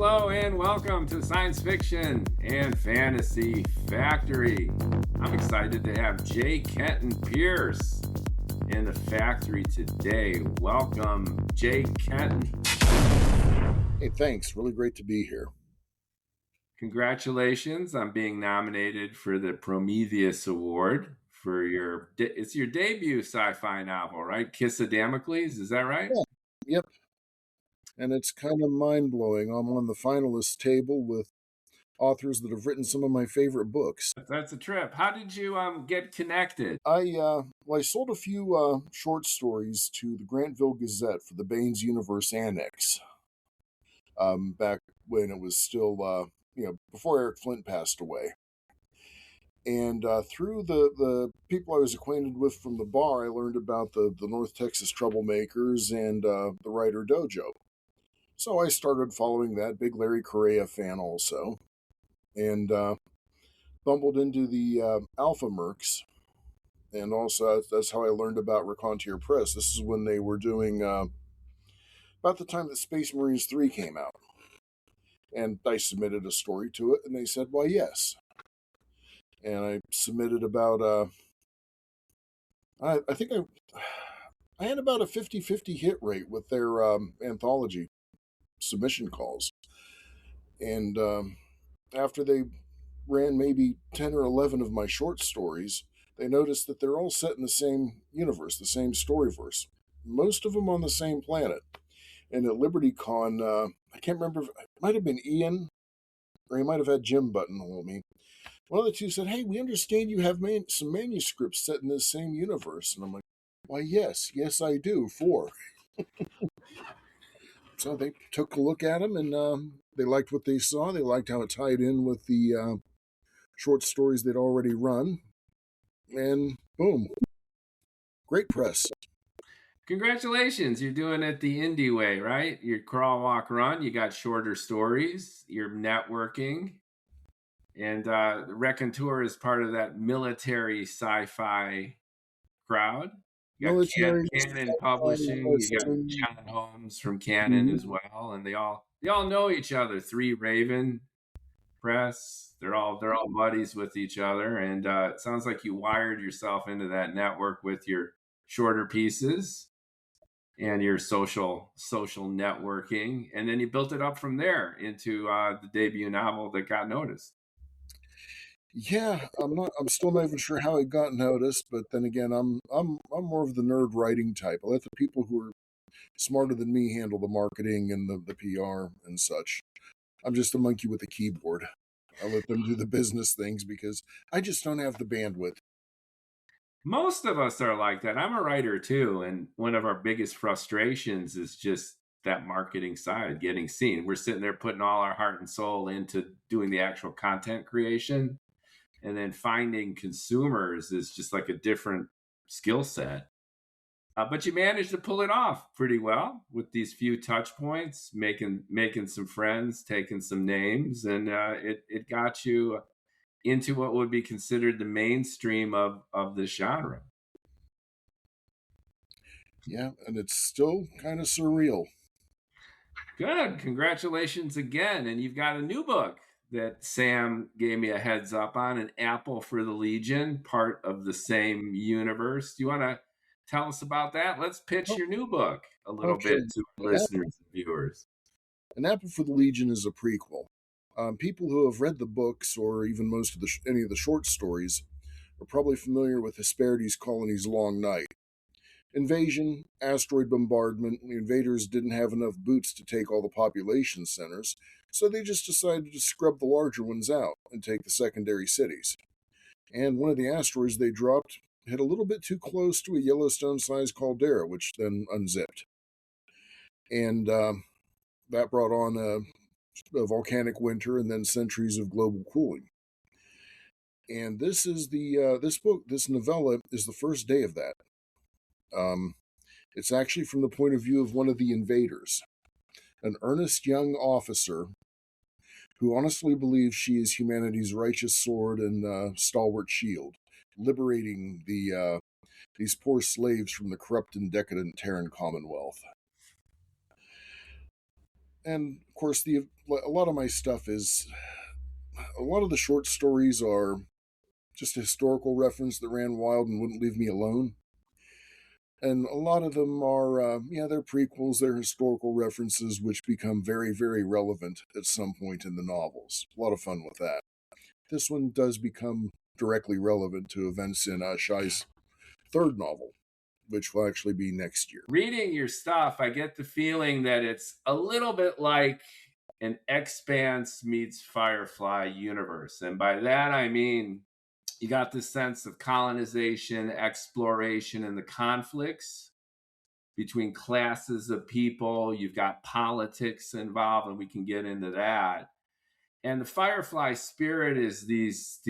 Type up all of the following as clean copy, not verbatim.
Hello and welcome to Science Fiction and Fantasy Factory. I'm excited to have Kenton Pierce in the factory today. Welcome, Kenton. Hey, thanks. Really great to be here. Congratulations on being nominated for the Prometheus Award for it's your debut sci-fi novel, right? Kiss of Damocles, is that right? Yeah. Yep. And it's kind of mind-blowing. I'm on the finalist table with authors that have written some of my favorite books. That's a trip. How did you get connected? I sold a few short stories to the Grantville Gazette for the Baines Universe Annex. Back when it was still before Eric Flint passed away. And through the people I was acquainted with from the bar, I learned about the North Texas Troublemakers and the Writer Dojo. So I started following that. Big Larry Correa fan also. And bumbled into the Alpha Mercs. And also that's how I learned about Raconteur Press. This is when they were doing, about the time that Space Marines 3 came out. And I submitted a story to it, and they said, why, yes. And I submitted about, I think I had about a 50-50 hit rate with their anthology submission calls. And after they ran maybe 10 or 11 of my short stories, they noticed that they're all set in the same universe, the same storyverse. Most of them on the same planet. And at LibertyCon, I can't remember, it might have been Ian, or he might have had Jim buttonhole me. One of the two said, hey, we understand you have some manuscripts set in this same universe. And I'm like, why, yes, I do, 4. So they took a look at them, and they liked what they saw. They liked how it tied in with the short stories they'd already run. And boom, great press. Congratulations, you're doing it the indie way, right? Your crawl, walk, run. You got shorter stories. You're networking. And the Raconteur is part of that military sci-fi crowd. You got Military Canon Publishing. You got John Holmes from Canon as well, and they all know each other. 3 Raven Press. They're all buddies with each other, and it sounds like you wired yourself into that network with your shorter pieces and your social networking, and then you built it up from there into the debut novel that got noticed. Yeah, I'm still not even sure how it got noticed, but then again, I'm more of the nerd writing type. I let the people who are smarter than me handle the marketing and the PR and such. I'm just a monkey with a keyboard. I let them do the business things because I just don't have the bandwidth. Most of us are like that. I'm a writer too, and one of our biggest frustrations is just that marketing side, getting seen. We're sitting there putting all our heart and soul into doing the actual content creation, and then finding consumers is just like a different skill set. But you managed to pull it off pretty well with these few touch points, making some friends, taking some names, and it got you into what would be considered the mainstream of the genre. Yeah, and it's still kind of surreal. Good. Congratulations again. And you've got a new book that Sam gave me a heads up on, An Apple for the Legion, part of the same universe. Do you want to tell us about that? Let's pitch your new book a little bit to our listeners and viewers. An Apple for the Legion is a prequel. People who have read the books, or even most of any of the short stories, are probably familiar with Hesperides' colony's long night. Invasion, asteroid bombardment, the invaders didn't have enough boots to take all the population centers, so they just decided to scrub the larger ones out and take the secondary cities. And one of the asteroids they dropped hit a little bit too close to a Yellowstone-sized caldera, which then unzipped. And that brought on a volcanic winter and then centuries of global cooling. And this is this novella is the first day of that. It's actually from the point of view of one of the invaders, an earnest young officer who honestly believes she is humanity's righteous sword and stalwart shield, liberating these poor slaves from the corrupt and decadent Terran Commonwealth. And of course, a lot of my stuff is a lot of the short stories are just a historical reference that ran wild and wouldn't leave me alone. And a lot of them are, they're prequels, they're historical references which become very, very relevant at some point in the novels. A lot of fun with that. This one does become directly relevant to events in Shai's third novel, which will actually be next year. Reading your stuff, I get the feeling that it's a little bit like an Expanse meets Firefly universe. And by that, I mean, you got this sense of colonization, exploration, and the conflicts between classes of people. You've got politics involved, and we can get into that. And the Firefly spirit is these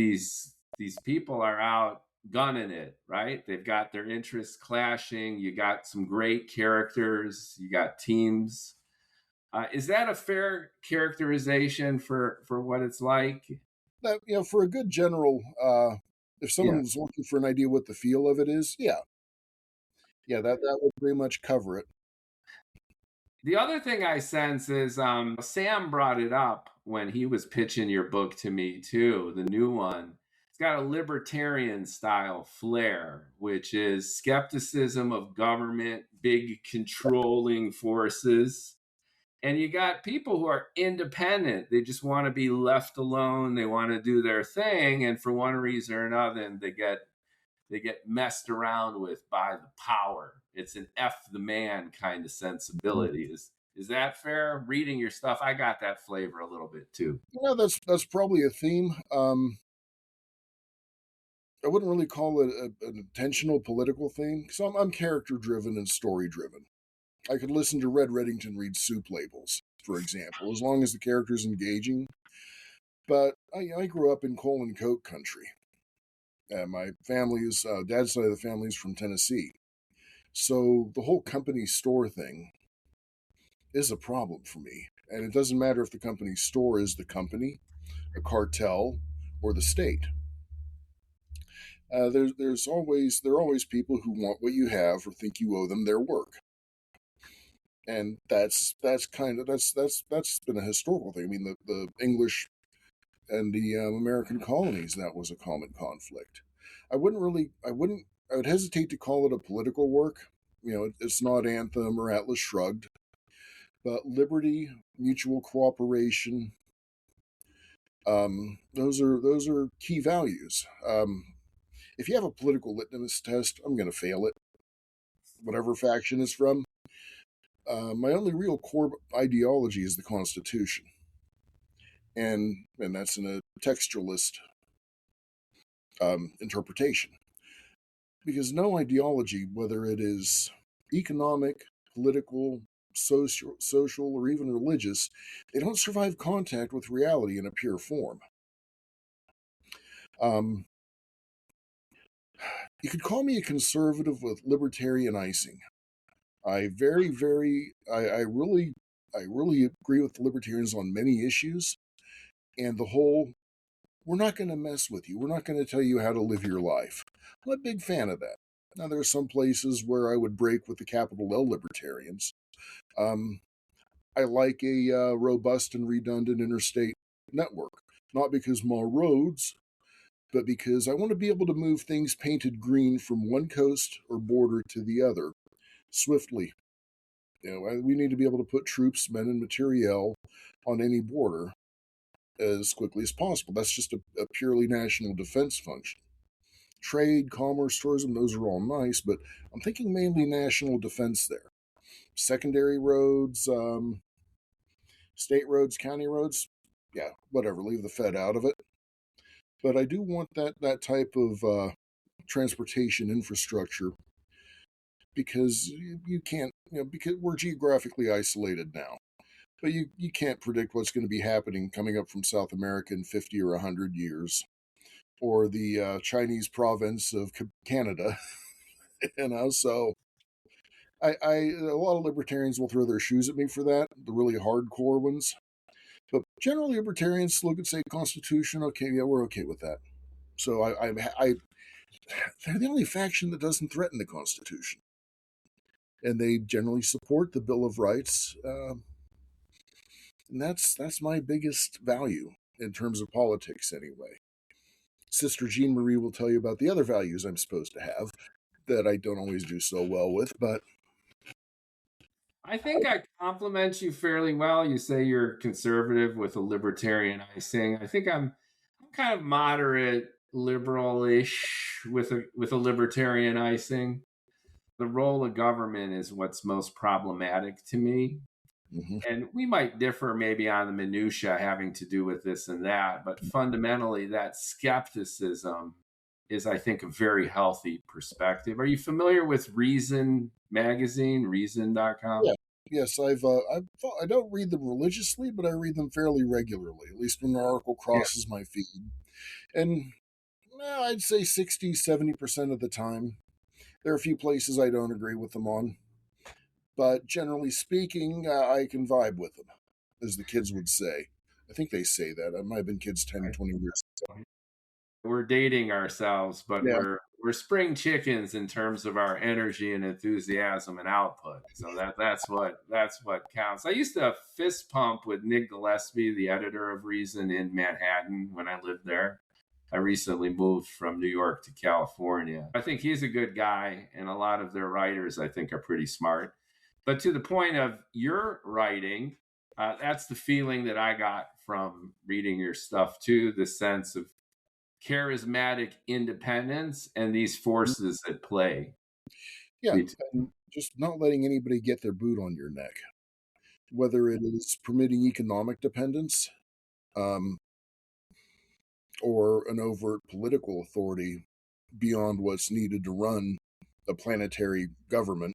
people are out gunning it, right? They've got their interests clashing. You got some great characters. You got teams. Is that a fair characterization for what it's like? That, for a good general, if Yeah. someone was looking for an idea what the feel of it is, yeah, that would pretty much cover it. The other thing I sense is Sam brought it up when he was pitching your book to me too, the new one. It's got a libertarian style flair, which is skepticism of government, big controlling forces. And you got people who are independent. They just want to be left alone. They want to do their thing. And for one reason or another, they get messed around with by the power. It's an F the man kind of sensibility. Is that fair? Reading your stuff, I got that flavor a little bit too. That's probably a theme. I wouldn't really call it an intentional political thing because I'm character driven and story driven. I could listen to Red Reddington read soup labels, for example, as long as the character's engaging. But I grew up in coal and coke country. My family's dad's side of the family is from Tennessee, so the whole company store thing is a problem for me. And it doesn't matter if the company store is the company, a cartel, or the state. There are always people who want what you have or think you owe them their work, and that's been a historical thing. I mean, the English and the American colonies, that was a common conflict. I would hesitate to call it a political work. It's not Anthem or Atlas Shrugged, but liberty, mutual cooperation, those are key values. If you have a political litmus test, I'm going to fail it, whatever faction it's from. My only real core ideology is the Constitution, and that's in a textualist interpretation. Because no ideology, whether it is economic, political, social, or even religious, they don't survive contact with reality in a pure form. Um, you could call me a conservative with libertarian icing. I really agree with the libertarians on many issues, and the whole we're not going to mess with you. We're not going to tell you how to live your life. I'm a big fan of that. Now, there are some places where I would break with the capital L libertarians. Um, I like a robust and redundant interstate network, not because more roads, but because I want to be able to move things painted green from one coast or border to the other swiftly. We need to be able to put troops, men, and materiel on any border as quickly as possible. That's just a purely national defense function. Trade, commerce, tourism, those are all nice, but I'm thinking mainly national defense there. Secondary roads, state roads, county roads, yeah, whatever, leave the Fed out of it. But I do want that type of transportation infrastructure because you can't, because we're geographically isolated now. But you can't predict what's going to be happening coming up from South America in 50 or 100 years, or the Chinese province of Canada. So a lot of libertarians will throw their shoes at me for that, the really hardcore ones. But generally, libertarians look and say Constitution. Okay, yeah, we're okay with that. So they're the only faction that doesn't threaten the Constitution, and they generally support the Bill of Rights. And that's my biggest value in terms of politics, anyway. Sister Jean Marie will tell you about the other values I'm supposed to have that I don't always do so well with, but I think I compliment you fairly well. You say you're conservative with a libertarian icing. I think I'm kind of moderate liberal-ish with a libertarian icing. The role of government is what's most problematic to me. mhm. And we might differ maybe on the minutia having to do with this and that, but fundamentally that skepticism is, I think, a very healthy perspective. Are you familiar with Reason magazine, reason.com? Yeah. Yes, I don't read them religiously, but I read them fairly regularly, at least when an article Yeah. crosses my feed. And well, I'd say 60, 70% of the time. There are a few places I don't agree with them on, but generally speaking, I can vibe with them, as the kids would say. I think they say that. I might have been kids 10, 20 years. We're dating ourselves, but Yeah. we're spring chickens in terms of our energy and enthusiasm and output. So that's what counts. I used to fist pump with Nick Gillespie, the editor of Reason in Manhattan when I lived there. I recently moved from New York to California. I think he's a good guy, and a lot of their writers I think are pretty smart. But to the point of your writing, that's the feeling that I got from reading your stuff too. The sense of charismatic independence and these forces at play. Yeah. And just not letting anybody get their boot on your neck, whether it is permitting economic dependence, um, or an overt political authority beyond what's needed to run a planetary government,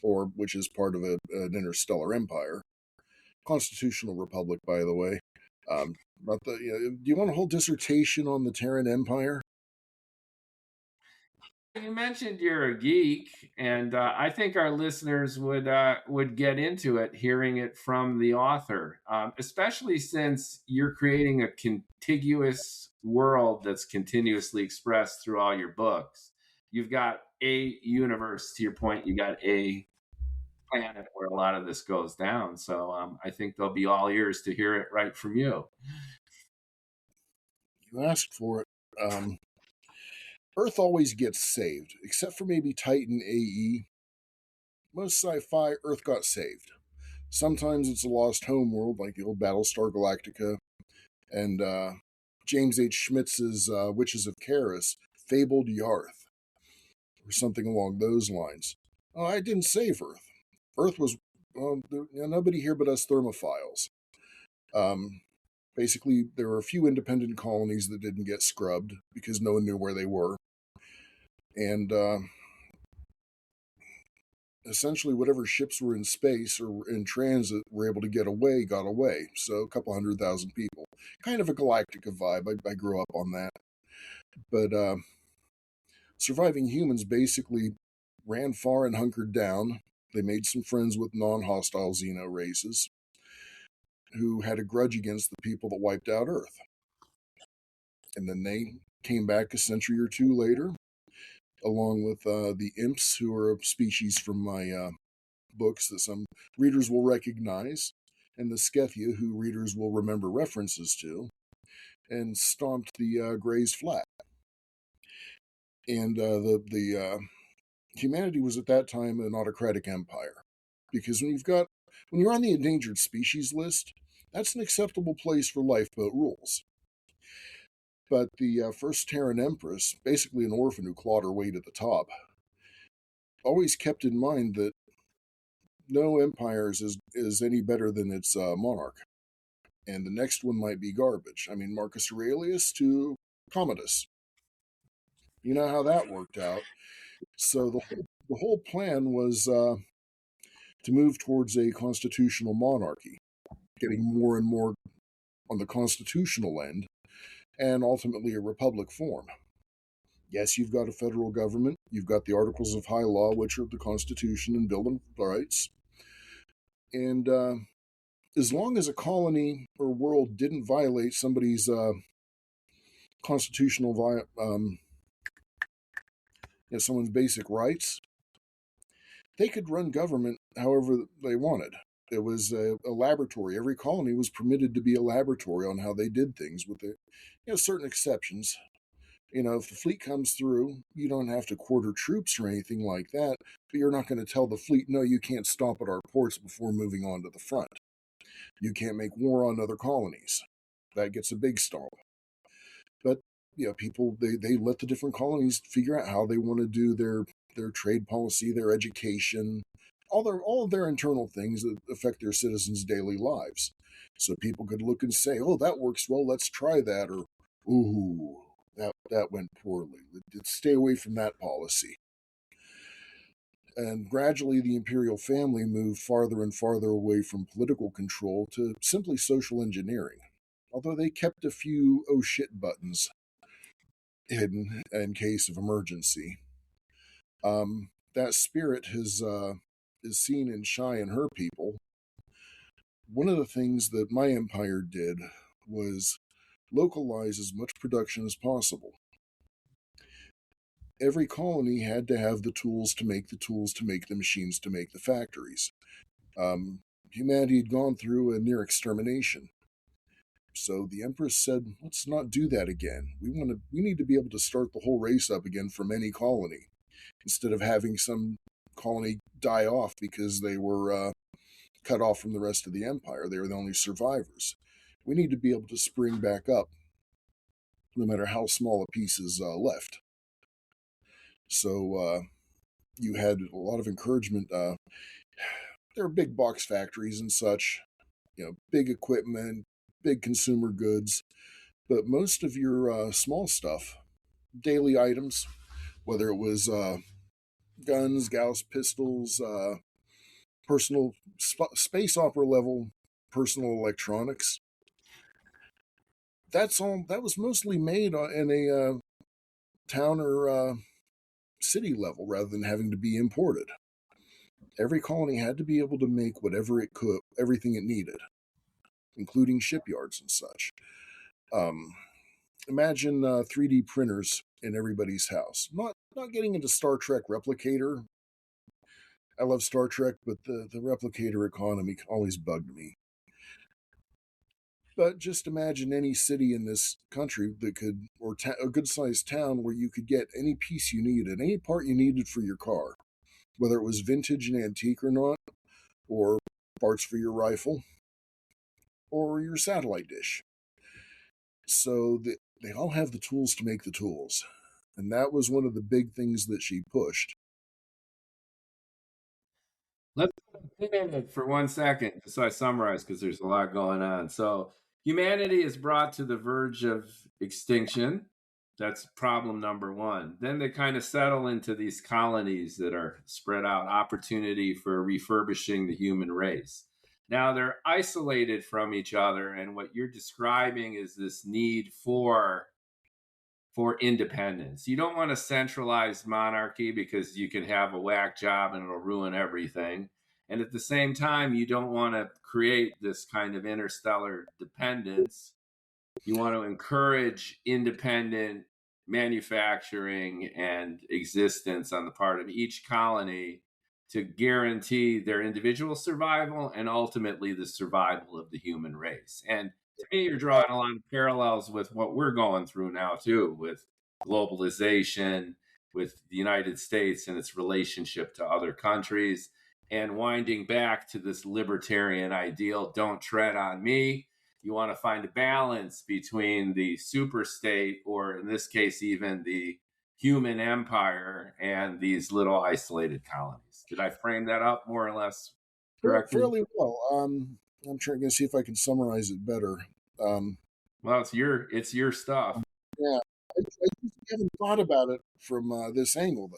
or which is part of an interstellar empire. Constitutional republic, by the way. About the, do you want a whole dissertation on the Terran Empire? You mentioned you're a geek, and I think our listeners would get into it hearing it from the author, especially since you're creating a contiguous world that's continuously expressed through all your books. You've got a universe. To your point, you got a planet where a lot of this goes down. So I think they'll be all ears to hear it right from you. You asked for it. Earth always gets saved, except for maybe Titan AE. Most sci-fi, Earth got saved. Sometimes it's a lost home world, like the old Battlestar Galactica, and James H. Schmitz's Witches of Karis, fabled Yarth, or something along those lines. Oh, I didn't save Earth. Earth was nobody here but us thermophiles. Um, Basically, there were a few independent colonies that didn't get scrubbed because no one knew where they were, and essentially, whatever ships were in space or in transit were able to get away, got away. So, a couple 100,000 people, kind of a Galactica vibe. I grew up on that, but surviving humans basically ran far and hunkered down. They made some friends with non-hostile Xeno races who had a grudge against the people that wiped out Earth. And then they came back a century or two later, along with the imps, who are a species from my books that some readers will recognize, and the Skethia, who readers will remember references to, and stomped the Greys flat. And the humanity was at that time an autocratic empire, because when you're on the endangered species list, that's an acceptable place for lifeboat rules. But the first Terran Empress, basically an orphan who clawed her way to the top, always kept in mind that no empire is any better than its monarch, and the next one might be garbage. I mean, Marcus Aurelius to Commodus. You know how that worked out. So the whole plan was to move towards a constitutional monarchy, getting more and more on the constitutional end, and ultimately a republic form. Yes, you've got a federal government, you've got the Articles of High Law, which are the Constitution and Bill of Rights, and as long as a colony or world didn't violate somebody's constitutional someone's basic rights, they could run government however they wanted. It was a laboratory. Every colony was permitted to be a laboratory on how they did things, with certain exceptions. If the fleet comes through, you don't have to quarter troops or anything like that, but you're not going to tell the fleet, no, you can't stop at our ports before moving on to the front. You can't make war on other colonies. That gets a big stomp. But people they let the different colonies figure out how they want to do their trade policy, their education, all of their internal things that affect their citizens' daily lives. So people could look and say, "Oh, that works well. Let's try that," or "Ooh, that went poorly. Let's stay away from that policy." And gradually, the imperial family moved farther and farther away from political control to simply social engineering. Although they kept a few oh shit buttons hidden in case of emergency. That spirit is seen in Shai and her people. One of the things that my empire did was localize as much production as possible. Every colony had to have the tools to make the machines to make the factories. Humanity had gone through a near extermination. So the Empress said, let's not do that again. We need to be able to start the whole race up again from any colony, instead of having some colony die off because they were cut off from the rest of the empire. They were the only survivors. We need to be able to spring back up, no matter how small a piece is left. So you had a lot of encouragement. There are big box factories and such, big equipment, big consumer goods, but most of your small stuff, daily items, whether it was guns, Gauss pistols, personal space opera level personal electronics. That was mostly made in a town or city level rather than having to be imported. Every colony had to be able to make whatever it could, everything it needed, including shipyards and such. Imagine 3D printers in everybody's house. Not getting into Star Trek Replicator. I love Star Trek, but the replicator economy always bugged me. But just imagine any city in this country that could, or a good-sized town where you could get any piece you needed, any part you needed for your car, whether it was vintage and antique or not, or parts for your rifle, or your satellite dish. So they all have the tools to make the tools. And that was one of the big things that she pushed. Let's spin it for 1 second, just so I summarize, because there's a lot going on. So, humanity is brought to the verge of extinction. That's problem number one. Then they kind of settle into these colonies that are spread out, opportunity for refurbishing the human race. Now they're isolated from each other, and what you're describing is this need for independence. You don't want a centralized monarchy because you can have a whack job and it'll ruin everything. And at the same time, you don't want to create this kind of interstellar dependence. You want to encourage independent manufacturing and existence on the part of each colony to guarantee their individual survival and ultimately the survival of the human race. And to me, you're drawing a lot of parallels with what we're going through now, too, with globalization, with the United States and its relationship to other countries, and winding back to this libertarian ideal, don't tread on me. You want to find a balance between the super state, or in this case, even the human empire, and these little isolated colonies. Did I frame that up more or less correctly? Fairly well. I'm trying to see if I can summarize it better. Well, it's your stuff. Yeah, I just haven't thought about it from this angle, though.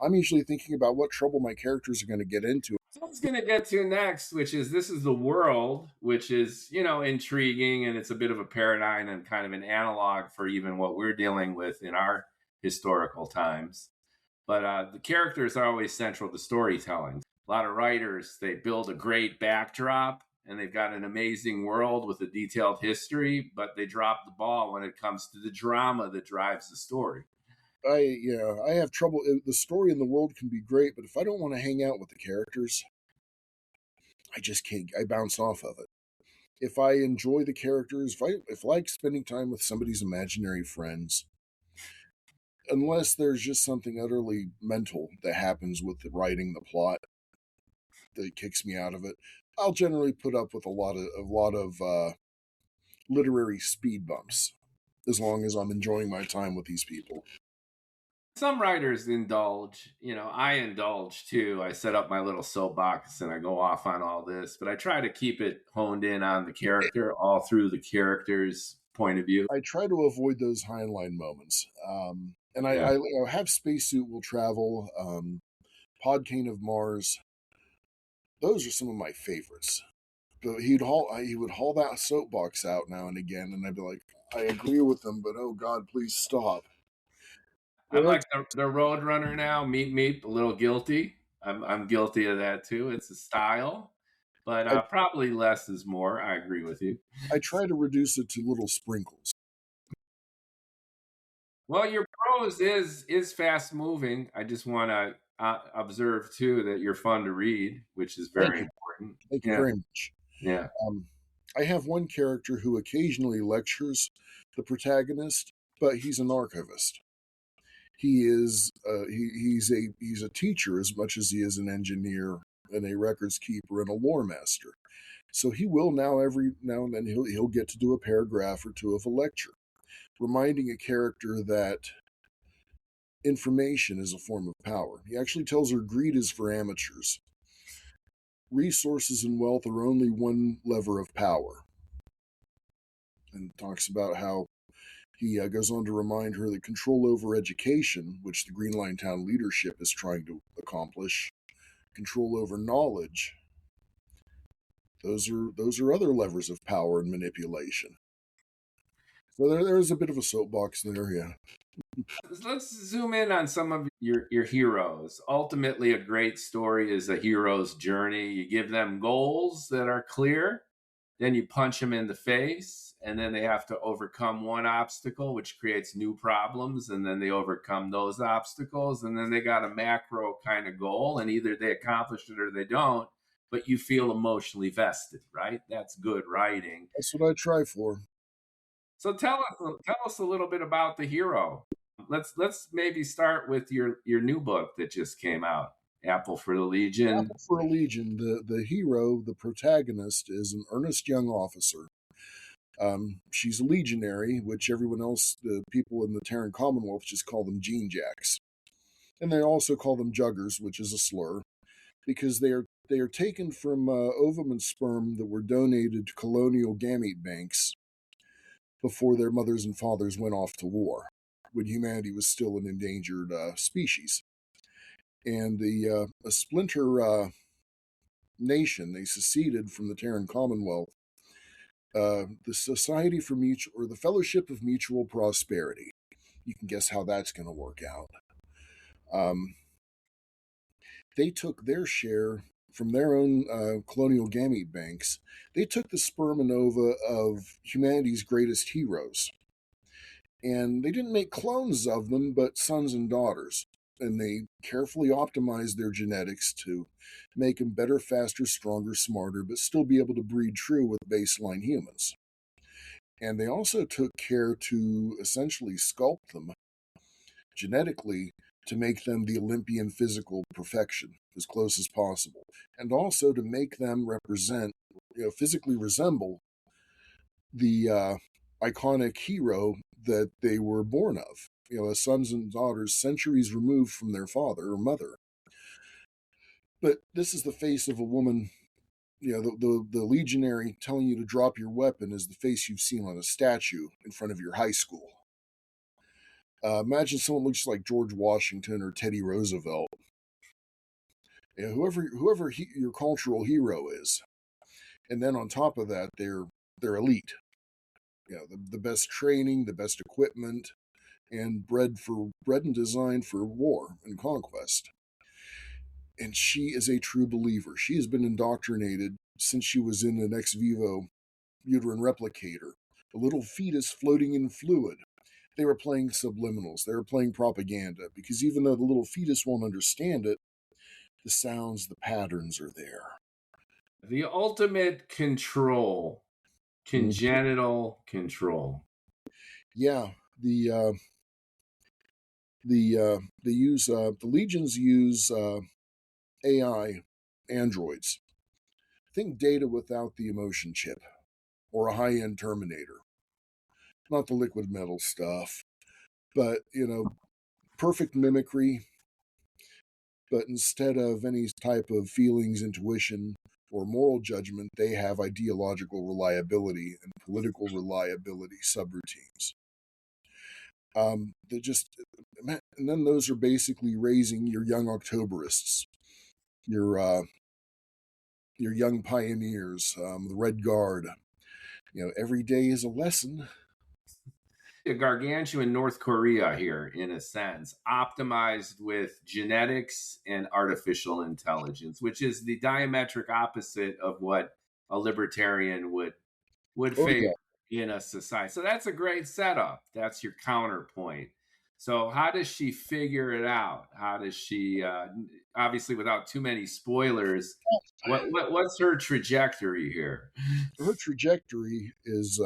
I'm usually thinking about what trouble my characters are going to get into. So I was going to get to next, which is this is the world, which is, intriguing, and it's a bit of a paradigm and kind of an analog for even what we're dealing with in our historical times. But the characters are always central to storytelling. A lot of writers, they build a great backdrop and they've got an amazing world with a detailed history, but they drop the ball when it comes to the drama that drives the story. I have trouble. The story in the world can be great, but if I don't want to hang out with the characters, I just can't. I bounce off of it. If I enjoy the characters, if I like spending time with somebody's imaginary friends, unless there's just something utterly mental that happens with the writing, the plot that kicks me out of it, I'll generally put up with a lot of literary speed bumps as long as I'm enjoying my time with these people. Some writers indulge, I indulge too. I set up my little soapbox and I go off on all this, but I try to keep it honed in on the character, all through the character's point of view. I try to avoid those Heinlein moments. And Yeah. have Spacesuit Will Travel, Podkane of Mars. Those are some of my favorites. But he would haul that soapbox out now and again, and I'd be like, I agree with him, but oh God, please stop. I'm There are like the road runner now, meet meet, a little guilty. I'm guilty of that too. It's a style, but I, probably less is more. I agree with you. I try to reduce it to little sprinkles. Well, your prose is fast moving. I just want to observe too that you're fun to read, which is Thank very you, important. thank you Yeah, very much. yeah. Um, I have one character who occasionally lectures the protagonist, but he's an archivist. He's a teacher as much as he is an engineer and a records keeper and a lore master. So he will now every now and then he'll get to do a paragraph or two of a lecture, reminding a character that information is a form of power. He actually tells her greed is for amateurs. Resources and wealth are only one lever of power. And talks about how he goes on to remind her that control over education, which the Green Line Town leadership is trying to accomplish, control over knowledge, those are other levers of power and manipulation. So there is a bit of a soapbox there, yeah. Let's zoom in on some of your heroes. Ultimately, a great story is a hero's journey. You give them goals that are clear, then you punch them in the face, and then they have to overcome one obstacle, which creates new problems, and then they overcome those obstacles, and then they got a macro kind of goal, and either they accomplish it or they don't, but you feel emotionally vested, right? That's good writing. That's what I try for. So tell us a little bit about the hero. Let's maybe start with your new book that just came out, Apple for the Legion. Apple for a Legion, the hero, the protagonist, is an earnest young officer. She's a legionary, which everyone else, the people in the Terran Commonwealth, just call them Gene Jacks. And they also call them Juggers, which is a slur, because they are taken from ovum and sperm that were donated to colonial gamete banks before their mothers and fathers went off to war, when humanity was still an endangered species. And a splinter nation, they seceded from the Terran Commonwealth, the Society for Mutual, or the Fellowship of Mutual Prosperity. You can guess how that's going to work out. Um, they took their share from their own colonial gamete banks. They took the sperm and ova of humanity's greatest heroes, and they didn't make clones of them, but sons and daughters. And they carefully optimized their genetics to make them better, faster, stronger, smarter, but still be able to breed true with baseline humans. And they also took care to essentially sculpt them genetically to make them the Olympian physical perfection as close as possible, and also to make them represent, physically resemble the iconic hero that they were born of. As sons and daughters, centuries removed from their father or mother. But this is the face of a woman. The legionary telling you to drop your weapon is the face you've seen on a statue in front of your high school. Imagine someone looks like George Washington or Teddy Roosevelt. Whoever your cultural hero is, and then on top of that, they're elite. The best training, the best equipment, and bred and designed for war and conquest. And she is a true believer. She has been indoctrinated since she was in an ex vivo uterine replicator, a little fetus floating in fluid. They were playing subliminals. They were playing propaganda, because even though the little fetus won't understand it, the sounds, the patterns are there. The ultimate control, Mm. congenital control. Yeah, they use the legions use AI androids. Think data without the emotion chip, or a high-end Terminator. Not the liquid metal stuff, but perfect mimicry. But instead of any type of feelings, intuition, or moral judgment, they have ideological reliability and political reliability subroutines. They just, and then those are basically raising your young Octoberists, your uh, your young pioneers, the Red Guard. Every day is a lesson. A gargantuan North Korea here, in a sense, optimized with genetics and artificial intelligence, which is the diametric opposite of what a libertarian would Oh favor yeah, in a society. So that's a great setup. That's your counterpoint. So how does she figure it out? How does she, obviously, without too many spoilers, what's her trajectory here? her trajectory is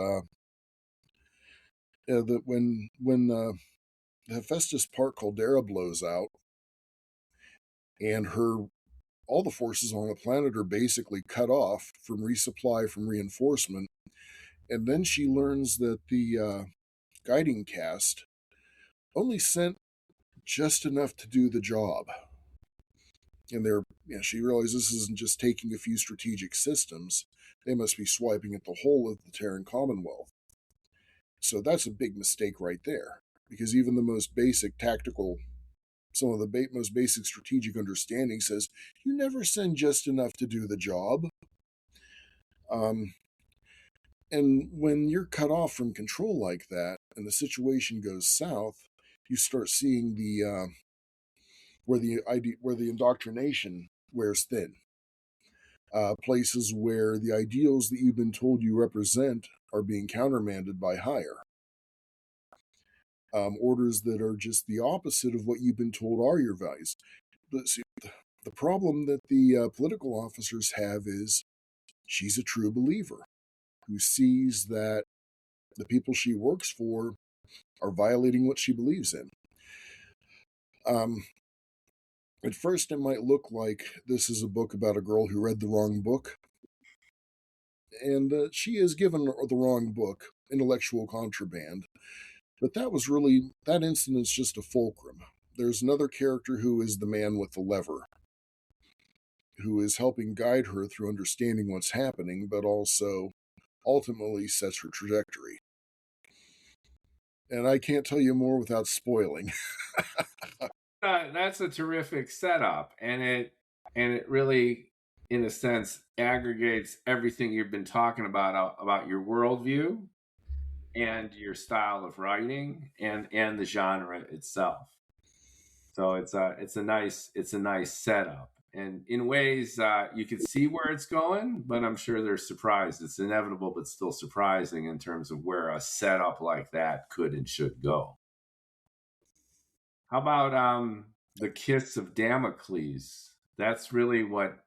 that when the Hephaestus part caldera blows out, and her all the forces on the planet are basically cut off from resupply from reinforcement, and then she learns that the guiding cast only sent just enough to do the job. And she realizes this isn't just taking a few strategic systems; they must be swiping at the whole of the Terran Commonwealth. So that's a big mistake right there, because even the most basic tactical, some of the most basic strategic understanding says you never send just enough to do the job. Um, and when you're cut off from control like that, and the situation goes south, you start seeing the where the indoctrination wears thin. Places where the ideals that you've been told you represent are being countermanded by higher orders that are just the opposite of what you've been told are your values. But see, the problem that the political officers have is she's a true believer who sees that the people she works for are violating what she believes in. Um, at first, it might look like this is a book about a girl who read the wrong book, and she is given the wrong book, intellectual contraband. But that incident's just a fulcrum. There's another character who is the man with the lever, who is helping guide her through understanding what's happening, but also ultimately sets her trajectory. And I can't tell you more without spoiling. That's a terrific setup, and it really, in a sense, aggregates everything you've been talking about your worldview and your style of writing and the genre itself. So it's a nice setup, and in ways you can see where it's going, but I'm sure they're surprised. It's inevitable, but still surprising in terms of where a setup like that could and should go. How about the Kiss of Damocles? That's really what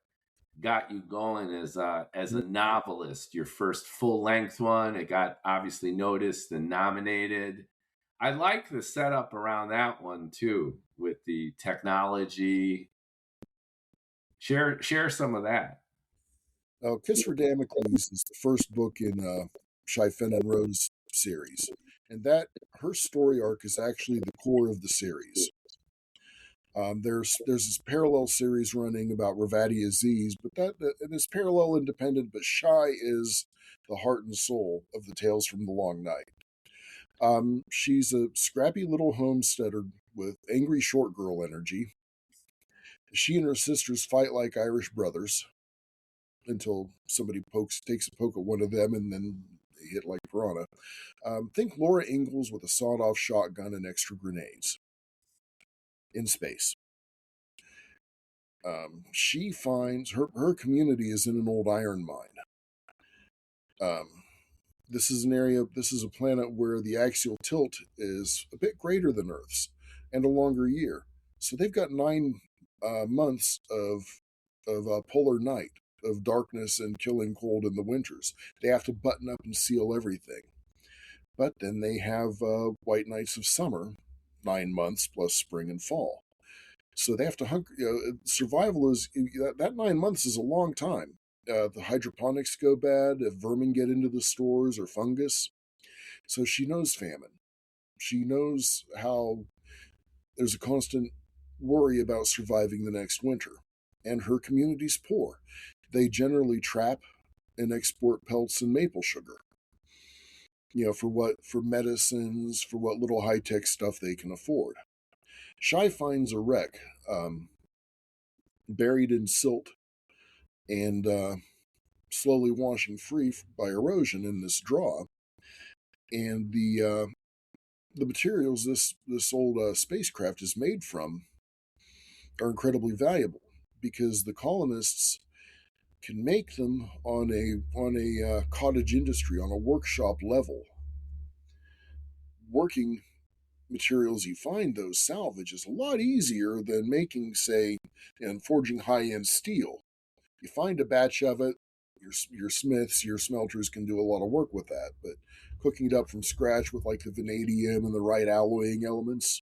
got you going as a novelist. Your first full length one. It got obviously noticed and nominated. I like the setup around that one too, with the technology. Share some of that. Kiss for Damocles is the first book in Fen and Rose series, and that her story arc is actually the core of the series. There's this parallel series running about Ravati Aziz, but that it is parallel independent. But Shy is the heart and soul of the Tales from the Long Night. She's a scrappy little homesteader with angry short girl energy. She and her sisters fight like Irish brothers until somebody takes a poke at one of them, and then they hit like piranha. Think Laura Ingalls with a sawed-off shotgun and extra grenades in space. She finds her community is in an old iron mine. Um, this is an area. This is a planet where the axial tilt is a bit greater than Earth's, and a longer year. So they've got 9 months of polar night. of darkness and killing cold in the winters. They have to button up and seal everything. But then they have white nights of summer, 9 months plus spring and fall. So they have to hunker. Survival is that 9 months is a long time. The hydroponics go bad if vermin get into the stores or fungus. So she knows famine. She knows how there's a constant worry about surviving the next winter. And her community's poor. They generally trap and export pelts and maple sugar. For medicines, for what little high tech stuff they can afford. Shy finds a wreck buried in silt and slowly washing free by erosion in this draw. And the materials this old spacecraft is made from are incredibly valuable because the colonists can make them on a cottage industry, on a workshop level. Working materials you find, those salvage, is a lot easier than making, say, and forging high-end steel. You find a batch of it, your smiths, your smelters can do a lot of work with that, but cooking it up from scratch with like the vanadium and the right alloying elements.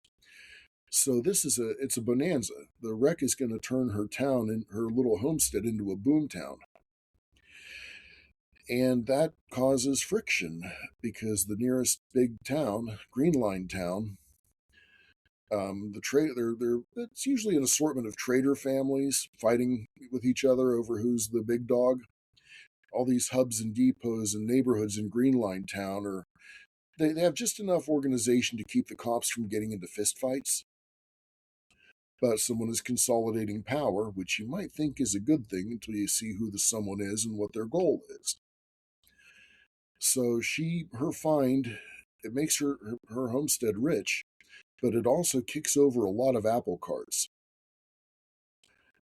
So it's a bonanza. The wreck is going to turn her town and her little homestead into a boom town. And that causes friction because the nearest big town, Green Line town, the trade they're it's usually an assortment of trader families fighting with each other over who's the big dog. All these hubs and depots and neighborhoods in Green Line town they have just enough organization to keep the cops from getting into fistfights. But someone is consolidating power, which you might think is a good thing until you see who the someone is and what their goal is. So her find, it makes her homestead rich, but it also kicks over a lot of apple carts.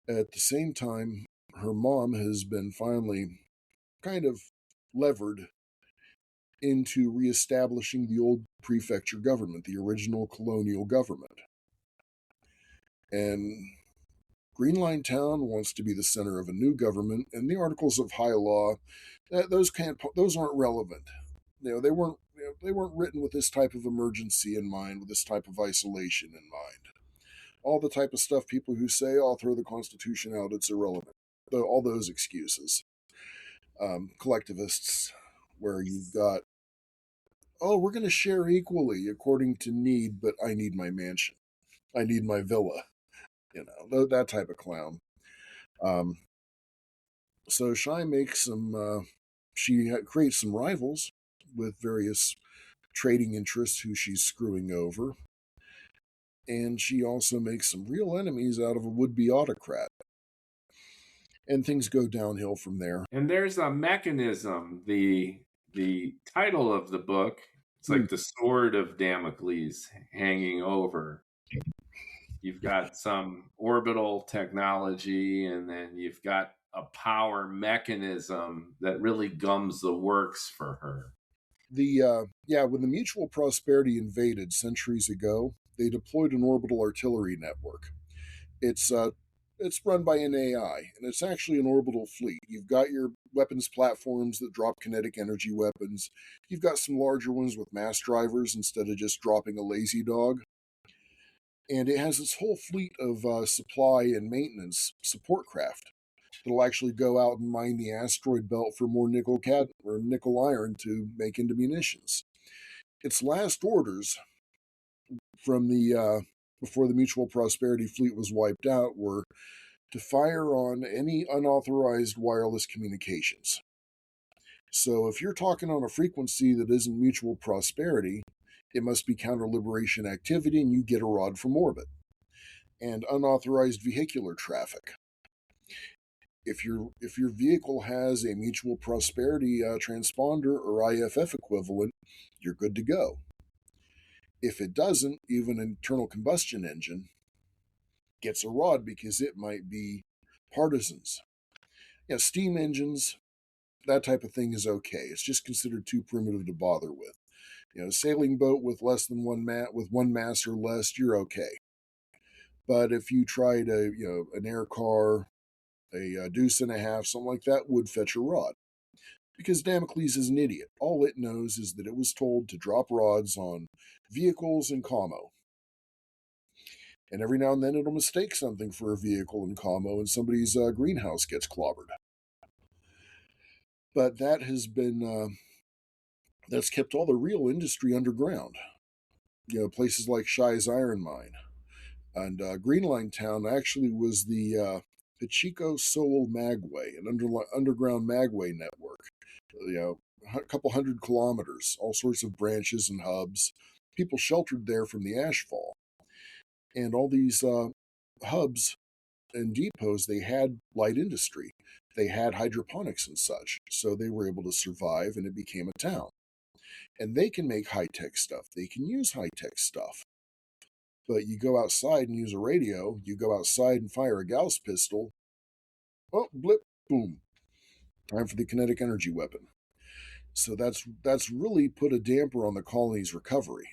At the same time, her mom has been finally kind of levered into reestablishing the old prefecture government, the original colonial government. And Green Line Town wants to be the center of a new government, and the Articles of High Law, those aren't relevant. They weren't written with this type of emergency in mind, with this type of isolation in mind. All the type of stuff people who say, "I'll throw the Constitution out, it's irrelevant." All those excuses. Collectivists, where you've got, "Oh, we're going to share equally according to need, but I need my mansion. I need my villa." That type of clown. Um, so Shy makes she creates some rivals with various trading interests who she's screwing over. And she also makes some real enemies out of a would-be autocrat. And things go downhill from there. And there's a mechanism. The title of the book, it's like the sword of Damocles hanging over. You've got some orbital technology, and then you've got a power mechanism that really gums the works for her. When the Mutual Prosperity invaded centuries ago, they deployed an orbital artillery network. It's run by an AI, and it's actually an orbital fleet. You've got your weapons platforms that drop kinetic energy weapons. You've got some larger ones with mass drivers instead of just dropping a lazy dog. And it has its whole fleet of supply and maintenance support craft that'll actually go out and mine the asteroid belt for more nickel iron to make into munitions. Its last orders from the before the Mutual Prosperity fleet was wiped out were to fire on any unauthorized wireless communications. So if you're talking on a frequency that isn't Mutual Prosperity, it must be counter-liberation activity and you get a rod from orbit. And unauthorized vehicular traffic. If your vehicle has a Mutual Prosperity transponder or IFF equivalent, you're good to go. If it doesn't, even an internal combustion engine gets a rod because it might be partisans. Steam engines, that type of thing is okay. It's just considered too primitive to bother with. A sailing boat with less than one mast or less, you're okay. But if you tried an air car a deuce and a half, something like that, would fetch a rod. Because Damocles is an idiot. All it knows is that it was told to drop rods on vehicles and commo. And every now and then it'll mistake something for a vehicle in commo and somebody's greenhouse gets clobbered. But that has been, that's kept all the real industry underground. Places like Shai's Iron Mine. And Greenline Town actually was the Chico Soul Magway, an underground magway network. A couple 100 kilometers, all sorts of branches and hubs. People sheltered there from the ashfall. And all these hubs and depots, they had light industry. They had hydroponics and such. So they were able to survive and it became a town. And they can make high-tech stuff. They can use high-tech stuff. But you go outside and use a radio, you go outside and fire a Gauss pistol, oh, blip, boom. Time for the kinetic energy weapon. So that's really put a damper on the colony's recovery.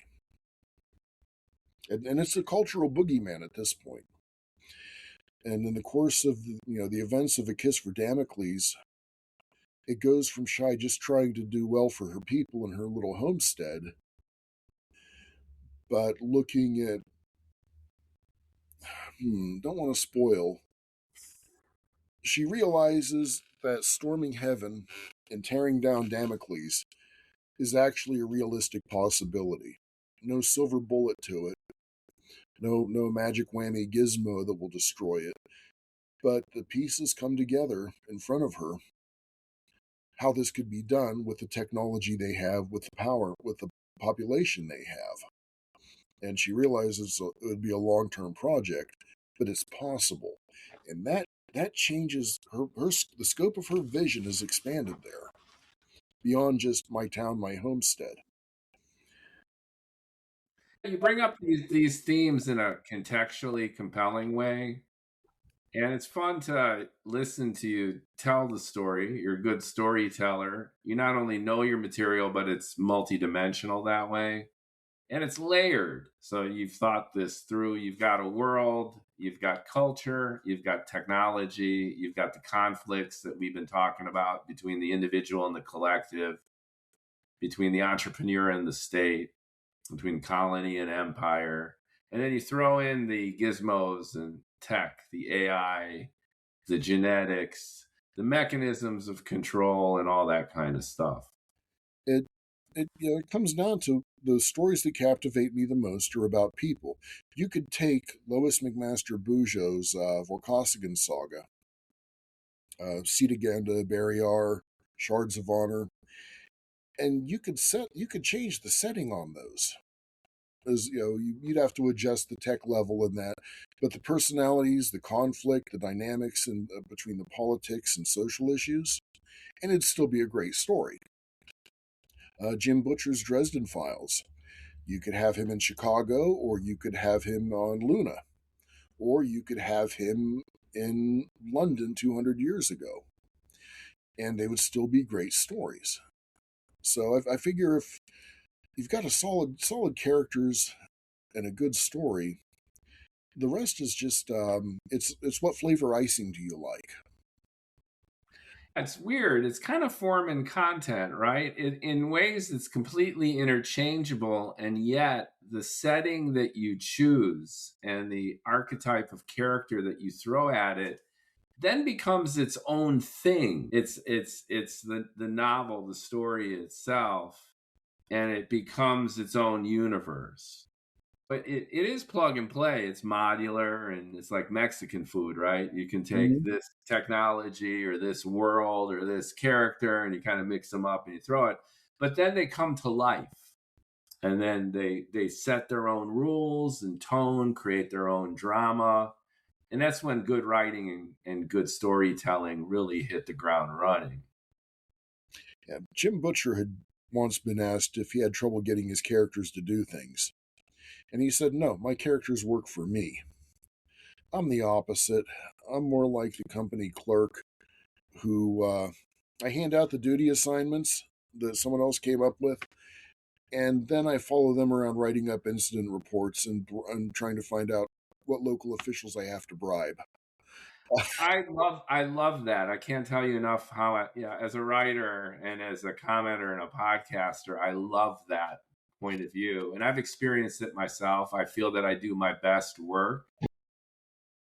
And it's a cultural boogeyman at this point. And in the course of the events of A Kiss for Damocles, it goes from Shai just trying to do well for her people in her little homestead, but looking at don't want to spoil. She realizes that storming heaven and tearing down Damocles is actually a realistic possibility. No silver bullet to it. No magic whammy gizmo that will destroy it. But the pieces come together in front of her. How this could be done with the technology they have, with the power, with the population they have. And she realizes it would be a long-term project, but it's possible. And that changes the scope of her vision is expanded there beyond just my town, my homestead. You bring up these themes in a contextually compelling way, and it's fun to listen to you tell the story. You're a good storyteller. You not only know your material, but it's multidimensional that way. And it's layered. So you've thought this through. You've got a world, you've got culture, you've got technology, you've got the conflicts that we've been talking about between the individual and the collective, between the entrepreneur and the state, between colony and empire. And then you throw in the gizmos and tech, the AI, the genetics, the mechanisms of control, and all that kind of stuff. It it comes down to the stories that captivate me the most are about people. You could take Lois McMaster Bujo's Vorkosigan saga, Sitaganda, Barriar, Shards of Honor, and you could change the setting on those. As you'd have to adjust the tech level in that, but the personalities, the conflict, the dynamics, and between the politics and social issues, and it'd still be a great story. Jim Butcher's Dresden Files. You could have him in Chicago, or you could have him on Luna, or you could have him in London 200 years ago, and they would still be great stories. So I figure if you've got a solid characters and a good story, the rest is just it's what flavor icing do you like? It's weird. It's kind of form and content, right? In ways it's completely interchangeable, and yet the setting that you choose and the archetype of character that you throw at it then becomes its own thing. It's the novel, the story itself, and it becomes its own universe. But it is plug and play. It's modular, and it's like Mexican food, right? You can take Mm-hmm. this technology or this world or this character and you kind of mix them up and you throw it. But then they come to life. And then they set their own rules and tone, create their own drama. And that's when good writing and good storytelling really hit the ground running. Yeah, Jim Butcher had once been asked if he had trouble getting his characters to do things, and he said, "No, my characters work for me. I'm the opposite. I'm more like the company clerk who I hand out the duty assignments that someone else came up with, and then I follow them around writing up incident reports and trying to find out what local officials I have to bribe." I love that. I can't tell you enough how as a writer and as a commenter and a podcaster, I love that point of view. And I've experienced it myself. I feel that I do my best work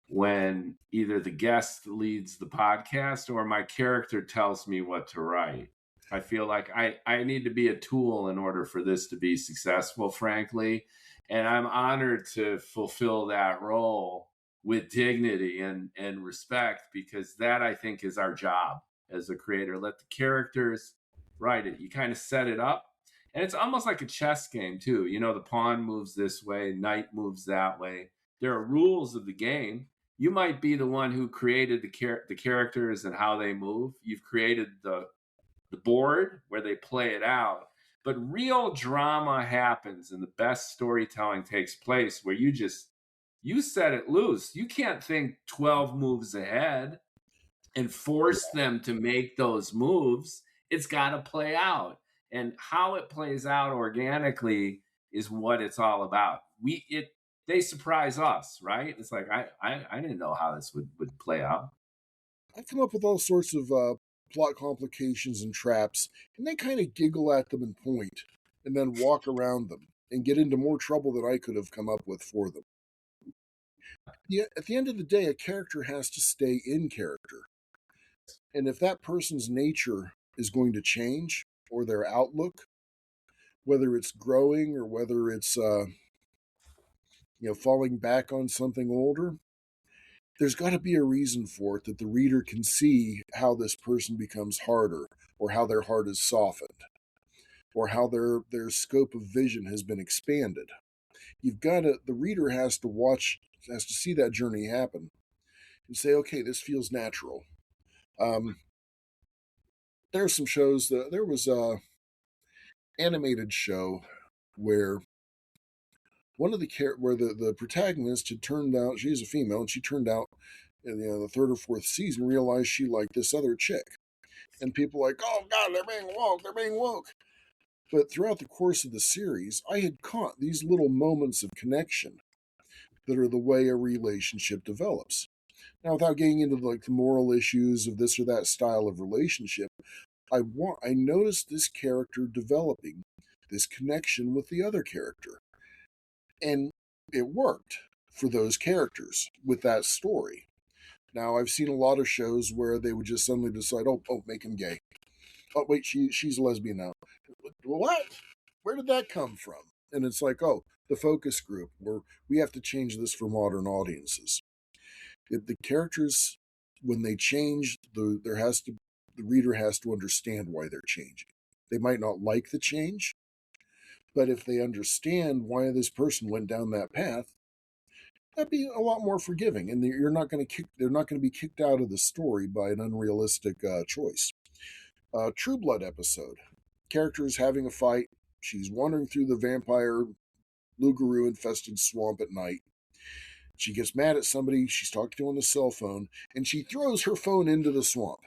when either the guest leads the podcast or my character tells me what to write. I feel like I need to be a tool in order for this to be successful, frankly. And I'm honored to fulfill that role with dignity and respect, because that, I think, is our job as a creator. Let the characters write it. You kind of set it up. And it's almost like a chess game, too. You know, the pawn moves this way, knight moves that way. There are rules of the game. You might be the one who created the characters and how they move. You've created the board where they play it out. But real drama happens and the best storytelling takes place where you set it loose. You can't think 12 moves ahead and force them to make those moves. It's got to play out. And how it plays out organically is what it's all about. They surprise us, right? It's like I didn't know how this would play out. I come up with all sorts of plot complications and traps, and they kind of giggle at them and point, and then walk around them and get into more trouble than I could have come up with for them. Yeah, at the end of the day, a character has to stay in character. And if that person's nature is going to change, or their outlook, whether it's growing or whether it's falling back on something older, there's got to be a reason for it that the reader can see how this person becomes harder, or how their heart is softened, or how their scope of vision has been expanded. The reader has to see that journey happen and say, okay, this feels natural. Um, there are some shows there was a animated show where the protagonist had turned out, she's a female, and she turned out in the third or fourth season realized she liked this other chick, and people were like, oh god, they're being woke. But throughout the course of the series, I had caught these little moments of connection that are the way a relationship develops. Now, without getting into the moral issues of this or that style of relationship, I noticed this character developing this connection with the other character, and it worked for those characters with that story. Now, I've seen a lot of shows where they would just suddenly decide, oh, make him gay. Oh, wait, she's a lesbian now. What? Where did that come from? And it's like, oh, the focus group, where we have to change this for modern audiences. If the characters, when they change, the reader has to understand why they're changing. They might not like the change, but if they understand why this person went down that path, that'd be a lot more forgiving, and they're not going to be kicked out of the story by an unrealistic choice. True Blood episode. Character is having a fight. She's wandering through the vampire Lugaroo infested swamp at night. She gets mad at somebody she's talking to on the cell phone, and she throws her phone into the swamp.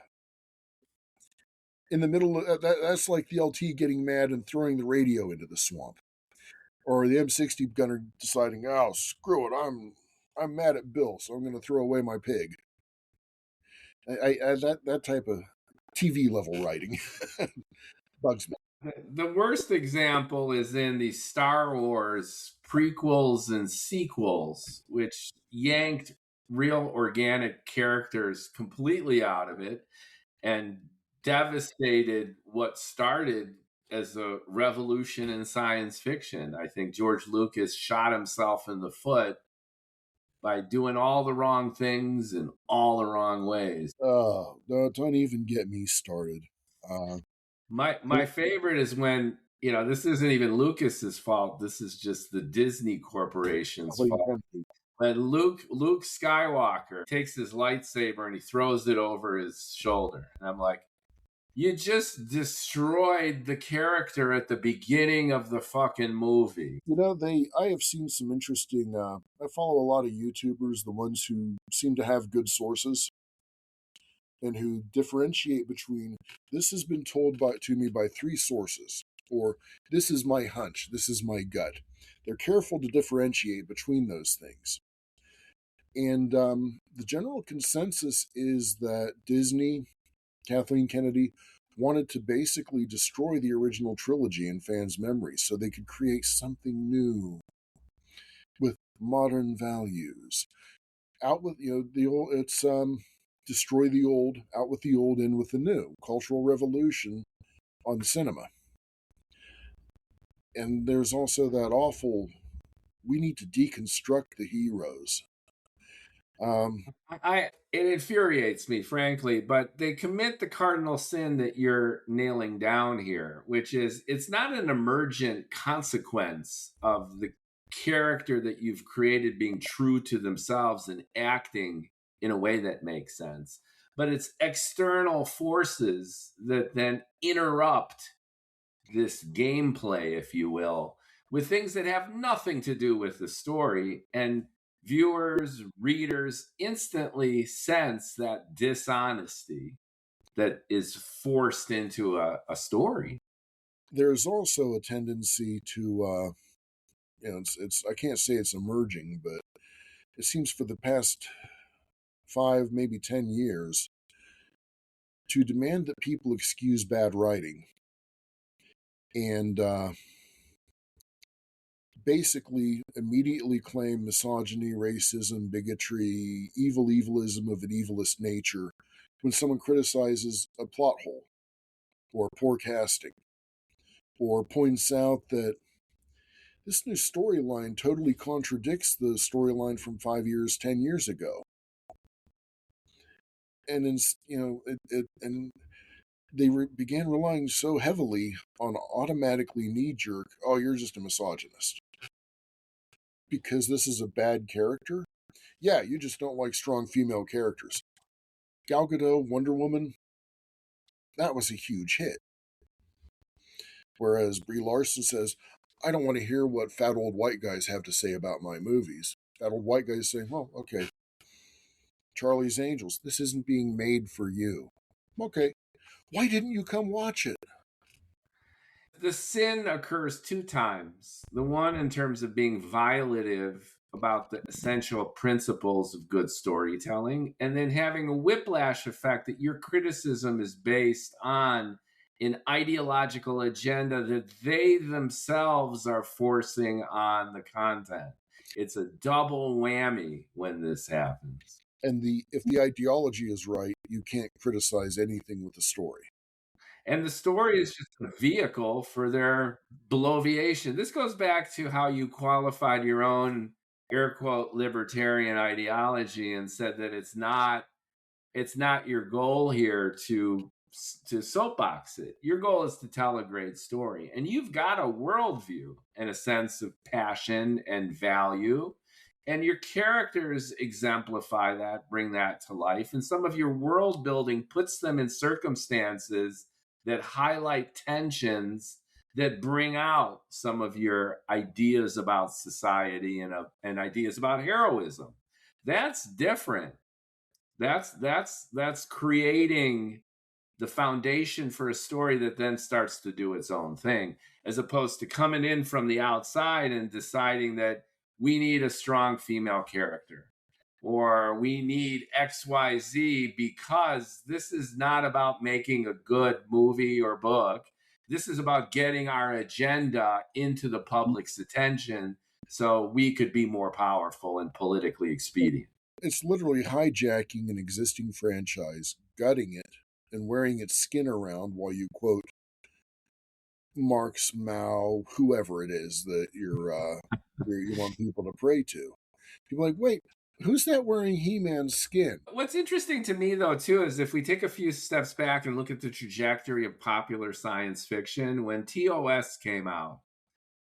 In the middle of that's like the LT getting mad and throwing the radio into the swamp, or the M60 gunner deciding, oh screw it, I'm mad at Bill, so I'm going to throw away my pig. That type of TV level writing bugs me. The worst example is in the Star Wars prequels and sequels, which yanked real organic characters completely out of it and devastated what started as a revolution in science fiction. I think George Lucas shot himself in the foot by doing all the wrong things in all the wrong ways. Oh, don't even get me started. My favorite is when, this isn't even Lucas's fault. This is just the Disney Corporation's fault. When Luke Skywalker takes his lightsaber and he throws it over his shoulder, and I'm like, you just destroyed the character at the beginning of the fucking movie. I have seen some interesting. I follow a lot of YouTubers, the ones who seem to have good sources and who differentiate between this has been told to me by three sources, or this is my hunch, this is my gut. They're careful to differentiate between those things. And the general consensus is that Disney, Kathleen Kennedy, wanted to basically destroy the original trilogy in fans' memories so they could create something new with modern values. Out with the old. It's destroy the old, out with the old, in with the new. Cultural revolution on cinema. And there's also that awful. We need to deconstruct the heroes. It infuriates me, frankly, but they commit the cardinal sin that you're nailing down here, which is it's not an emergent consequence of the character that you've created being true to themselves and acting in a way that makes sense, but it's external forces that then interrupt this gameplay, if you will, with things that have nothing to do with the story. And viewers, readers instantly sense that dishonesty that is forced into a story. There's also a tendency to, it's I can't say it's emerging, but it seems for the past 5, maybe 10 years, to demand that people excuse bad writing and basically immediately claim misogyny, racism, bigotry, evilism of an evilist nature when someone criticizes a plot hole or poor casting or points out that this new storyline totally contradicts the storyline from 5 years, 10 years ago. And and they began relying so heavily on automatically knee-jerk, oh, you're just a misogynist because this is a bad character. Yeah, you just don't like strong female characters. Gal Gadot, Wonder Woman, that was a huge hit. Whereas Brie Larson says, I don't want to hear what fat old white guys have to say about my movies. Fat old white guys saying, well, okay, Charlie's Angels, this isn't being made for you. Okay, why didn't you come watch it? The sin occurs two times. The one in terms of being violative about the essential principles of good storytelling, and then having a whiplash effect that your criticism is based on an ideological agenda that they themselves are forcing on the content. It's a double whammy when this happens. And if the ideology is right, you can't criticize anything with the story. And the story is just a vehicle for their bloviation. This goes back to how you qualified your own air quote libertarian ideology and said that it's not your goal here to soapbox it. Your goal is to tell a great story. And you've got a worldview and a sense of passion and value. And your characters exemplify that, bring that to life. And some of your world building puts them in circumstances that highlight tensions that bring out some of your ideas about society and ideas about heroism. That's different. That's creating the foundation for a story that then starts to do its own thing, as opposed to coming in from the outside and deciding that we need a strong female character or we need XYZ, because this is not about making a good movie or book. This is about getting our agenda into the public's attention so we could be more powerful and politically expedient. It's literally hijacking an existing franchise, gutting it, and wearing its skin around while you quote Marx, Mao, whoever it is that you want people to pray to. People are like, wait, who's that wearing He-Man's skin? What's interesting to me, though, too, is if we take a few steps back and look at the trajectory of popular science fiction, when TOS came out,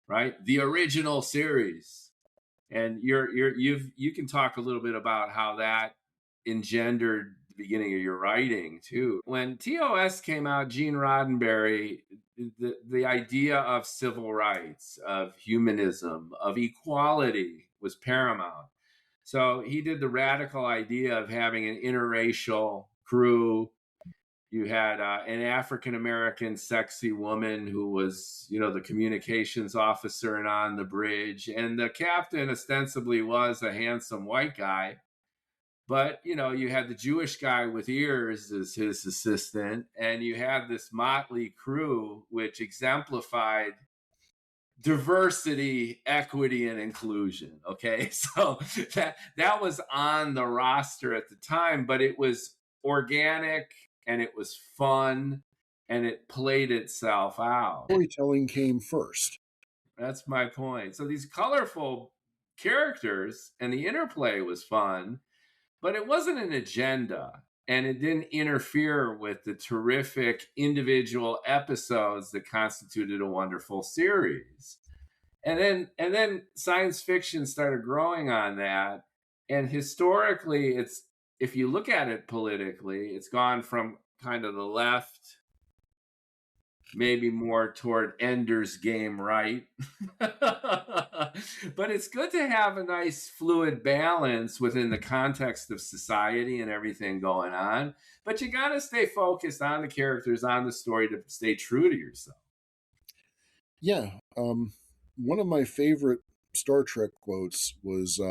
right, the original series, and you can talk a little bit about how that engendered the beginning of your writing too. When TOS came out, Gene Roddenberry, the idea of civil rights, of humanism, of equality was paramount. So he did the radical idea of having an interracial crew, You had an African American sexy woman who was, the communications officer and on the bridge. And the captain ostensibly was a handsome white guy. But, you had the Jewish guy with ears as his assistant. And you had this motley crew, which exemplified diversity, equity, and inclusion. Okay. So that was on the roster at the time, but it was organic and it was fun and it played itself out. Storytelling came first. That's my point. So these colorful characters and the interplay was fun, but it wasn't an agenda and it didn't interfere with the terrific individual episodes that constituted a wonderful series. And then science fiction started growing on that. And historically, it's, if you look at it politically, it's gone from kind of the left, maybe more toward Ender's Game right. But it's good to have a nice fluid balance within the context of society and everything going on. But you got to stay focused on the characters, on the story, to stay true to yourself. Yeah. One of my favorite Star Trek quotes was,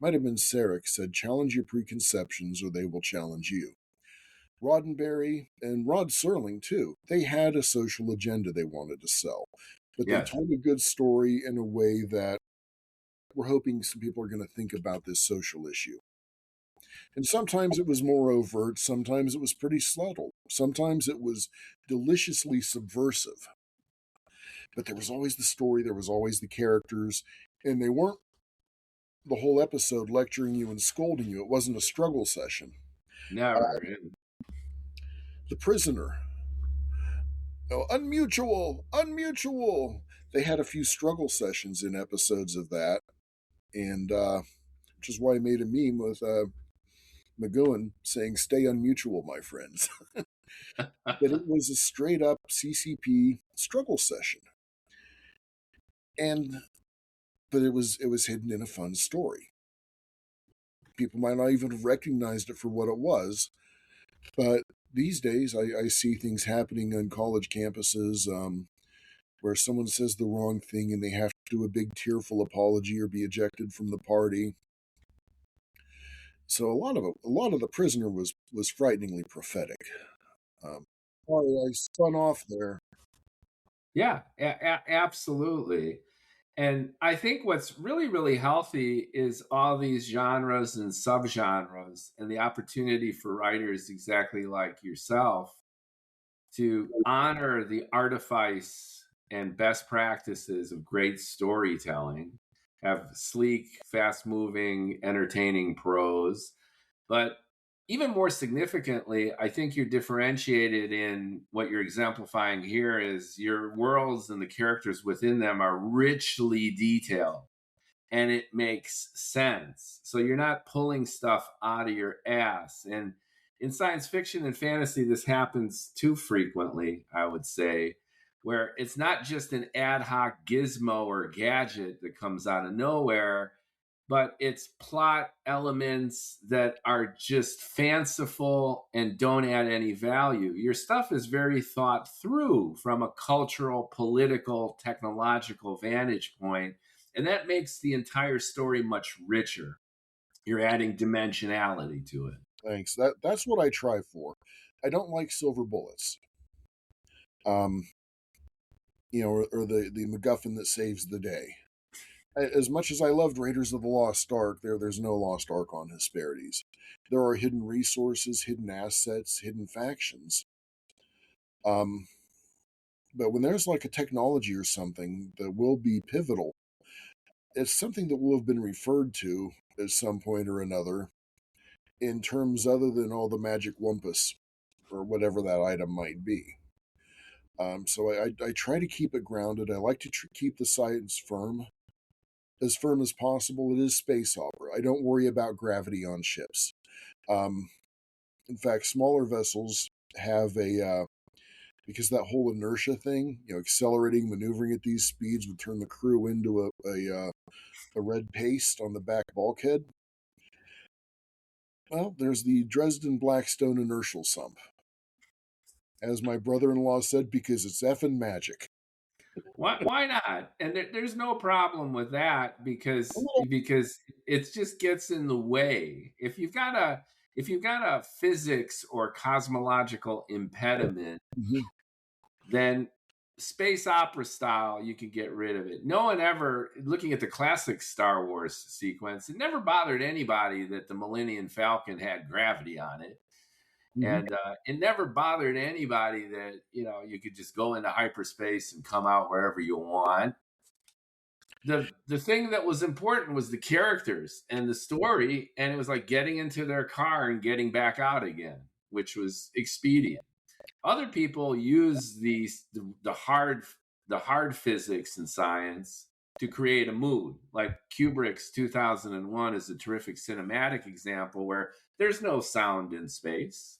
might have been Sarek, said, "Challenge your preconceptions or they will challenge you." Roddenberry and Rod Serling, too, they had a social agenda they wanted to sell, but they Yes. told a good story in a way that we're hoping some people are going to think about this social issue. And sometimes it was more overt, sometimes it was pretty subtle, sometimes it was deliciously subversive. But there was always the story, there was always the characters, and they weren't the whole episode lecturing you and scolding you. It wasn't a struggle session. Never. The Prisoner. Oh, unmutual, unmutual. They had a few struggle sessions in episodes of that, and which is why I made a meme with McGowan saying, "Stay unmutual, my friends." But it was a straight up CCP struggle session, and but it was hidden in a fun story. People might not even have recognized it for what it was, but these days I see things happening on college campuses where someone says the wrong thing and they have to do a big tearful apology or be ejected from the party. So a lot of the Prisoner was frighteningly prophetic. Sorry, I spun off there. Yeah, absolutely. And I think what's really, really healthy is all these genres and subgenres and the opportunity for writers exactly like yourself to honor the artifice and best practices of great storytelling, have sleek, fast moving, entertaining prose. But even more significantly, I think you're differentiated in what you're exemplifying here is your worlds and the characters within them are richly detailed and it makes sense. So you're not pulling stuff out of your ass. And in science fiction and fantasy, this happens too frequently, I would say, where it's not just an ad hoc gizmo or gadget that comes out of nowhere, but it's plot elements that are just fanciful and don't add any value. Your stuff is very thought through from a cultural, political, technological vantage point, and that makes the entire story much richer. You're adding dimensionality to it. Thanks. That's what I try for. I don't like silver bullets. Um, or the MacGuffin that saves the day. As much as I loved Raiders of the Lost Ark, there's no Lost Ark on Hesperides. There are hidden resources, hidden assets, hidden factions. Um, but when there's like a technology or something that will be pivotal, it's something that will have been referred to at some point or another in terms other than all the magic wumpus or whatever that item might be. So I try to keep it grounded. I like to keep the science as firm as possible. It is space opera. I don't worry about gravity on ships. In fact, smaller vessels have because that whole inertia thing, accelerating, maneuvering at these speeds would turn the crew into a red paste on the back bulkhead. Well, there's the Dresden Blackstone inertial sump. As my brother-in-law said, because it's effing magic. Why not? And there's no problem with that A because little. it just gets in the way. If you've got a physics or cosmological impediment, Mhm. then space opera style you can get rid of it. No one ever, looking at the classic Star Wars sequence, it never bothered anybody that the Millennium Falcon had gravity on it. Mhm. And it never bothered anybody that you could just go into hyperspace and come out wherever you want. The thing that was important was the characters and the story, and it was like getting into their car and getting back out again, which was expedient. Other people use the hard physics and science to create a mood. Like Kubrick's 2001 is a terrific cinematic example where there's no sound in space.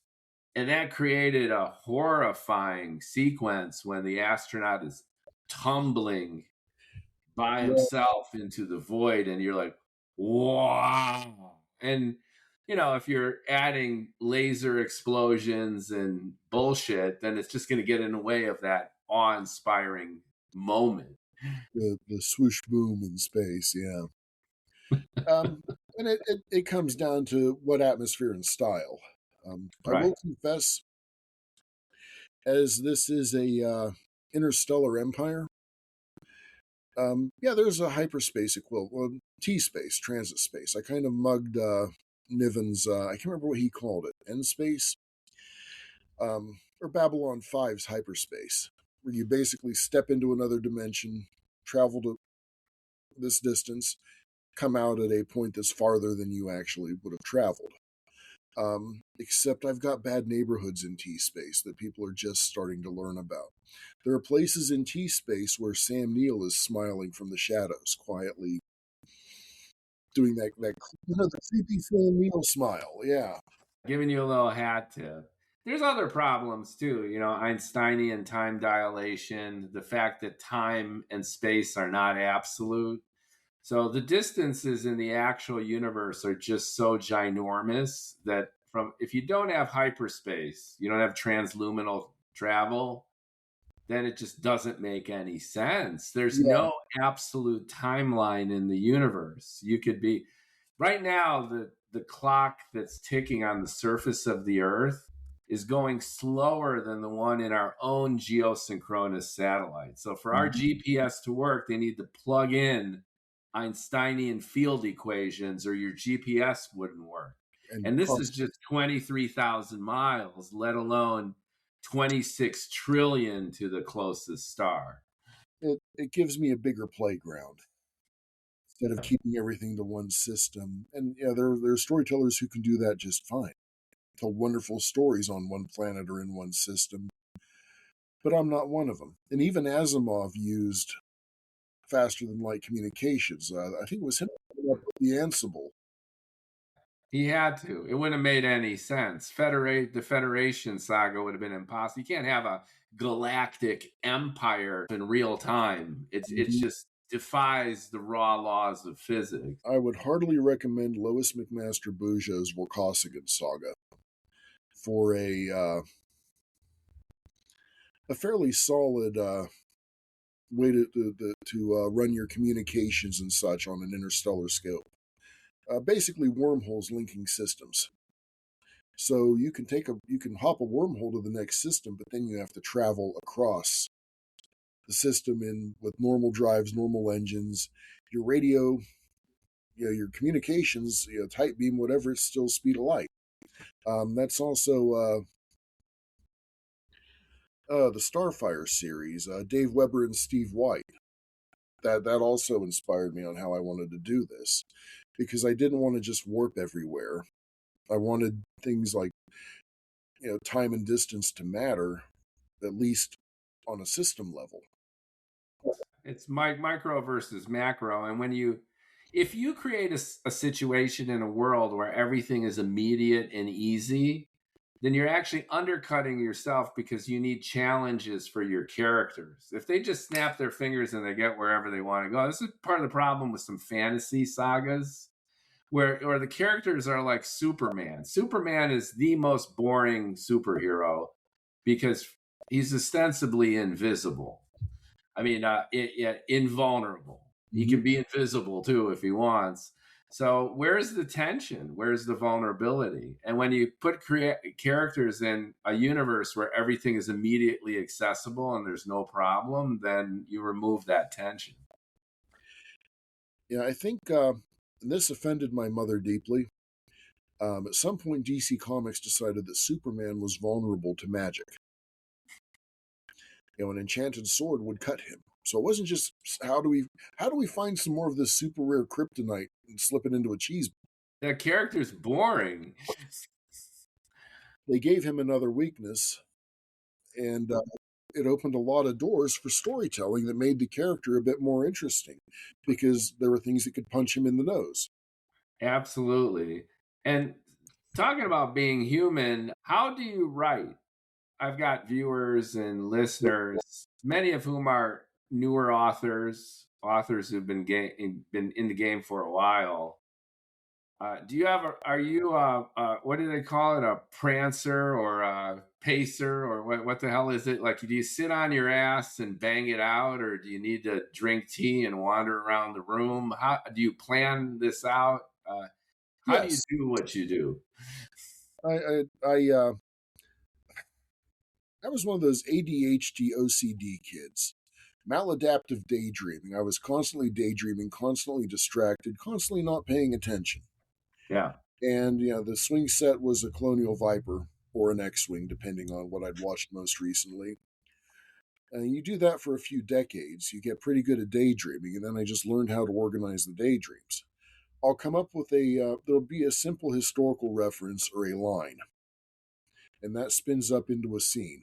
And that created a horrifying sequence when the astronaut is tumbling by Yeah, himself into the void, and you're like, wow. And if you're adding laser explosions and bullshit, then it's just going to get in the way of that awe-inspiring moment. the swoosh boom in space. Yeah. Um, and it comes down to what atmosphere and style. I Right. will confess, as this is a interstellar empire, yeah, there's a hyperspace equivalent, well, T space, transit space. I kind of mugged Niven's, I can't remember what he called it, N space, or Babylon 5's hyperspace, where you basically step into another dimension, travel to this distance, come out at a point that's farther than you actually would have traveled. Except I've got bad neighborhoods in T space that people are just starting to learn about. There are places in T space where Sam Neill is smiling from the shadows, quietly doing the creepy Sam Neill smile. Yeah, Giving you a little hat tip. There's other problems too, Einsteinian time dilation, the fact that time and space are not absolute. So the distances in the actual universe are just so ginormous that if you don't have hyperspace, you don't have transluminal travel, then it just doesn't make any sense. There's yeah, no absolute timeline in the universe. You could be right now the clock that's ticking on the surface of the earth is going slower than the one in our own geosynchronous satellite. So for our mhm. GPS to work, they need to plug in Einsteinian field equations or your GPS wouldn't work. And And this is cost. just 23,000 miles, let alone 26 trillion to the closest star. It gives me a bigger playground instead of keeping everything to one system. And yeah, there are storytellers who can do that just fine. Tell wonderful stories on one planet or in one system, but I'm not one of them. And even Asimov used faster than light communications. I think it was him who came up with the Ansible. He had to. It wouldn't have made any sense. The Federation saga would have been impossible. You can't have a galactic empire in real time. It's Mhm. just defies the raw laws of physics. I would heartily recommend Lois McMaster Bougeau's Vorkosigan saga for a fairly solid way to run your communications and such on an interstellar scope. Basically, wormholes linking systems. So you can hop a wormhole to the next system, but then you have to travel across the system in with normal drives, normal engines. Your radio, your communications, tight beam, whatever, it's still speed of light. That's also the Starfire series, Dave Weber and Steve White. That also inspired me on how I wanted to do this, because I didn't want to just warp everywhere. I wanted things like time and distance to matter, at least on a system level. It's micro versus macro, and if you create a situation in a world where everything is immediate and easy, then you're actually undercutting yourself because you need challenges for your characters. If they just snap their fingers and they get wherever they want to go, this is part of the problem with some fantasy sagas where the characters are like Superman. Superman is the most boring superhero because he's ostensibly invisible. I mean, invulnerable. He Mhm. can be invisible too if he wants. So where's the tension? Where's the vulnerability? And when you put characters in a universe where everything is immediately accessible and there's no problem, then you remove that tension. Yeah, I think and this offended my mother deeply. At some point, DC Comics decided that Superman was vulnerable to magic. An enchanted sword would cut him. So it wasn't just how do we find some more of this super rare kryptonite and slip it into a cheese. That character's boring. They gave him another weakness, and it opened a lot of doors for storytelling that made the character a bit more interesting because there were things that could punch him in the nose. Absolutely. And talking about being human, how do you write? I've got viewers and listeners, many of whom are newer authors who've been in the game for a while. Do you have are you what do they call it, a prancer or a pacer, or what the hell is it? Like, do you sit on your ass and bang it out, or do you need to drink tea and wander around the room? How do you plan this out? How do you Yes, do what you do? I was one of those ADHD OCD kids. Maladaptive daydreaming. I was constantly daydreaming, constantly distracted, constantly not paying attention. Yeah. And the swing set was a Colonial Viper or an X-wing, depending on what I'd watched most recently. And you do that for a few decades, you get pretty good at daydreaming, and then I just learned how to organize the daydreams. I'll come up with there'll be a simple historical reference or a line, and that spins up into a scene.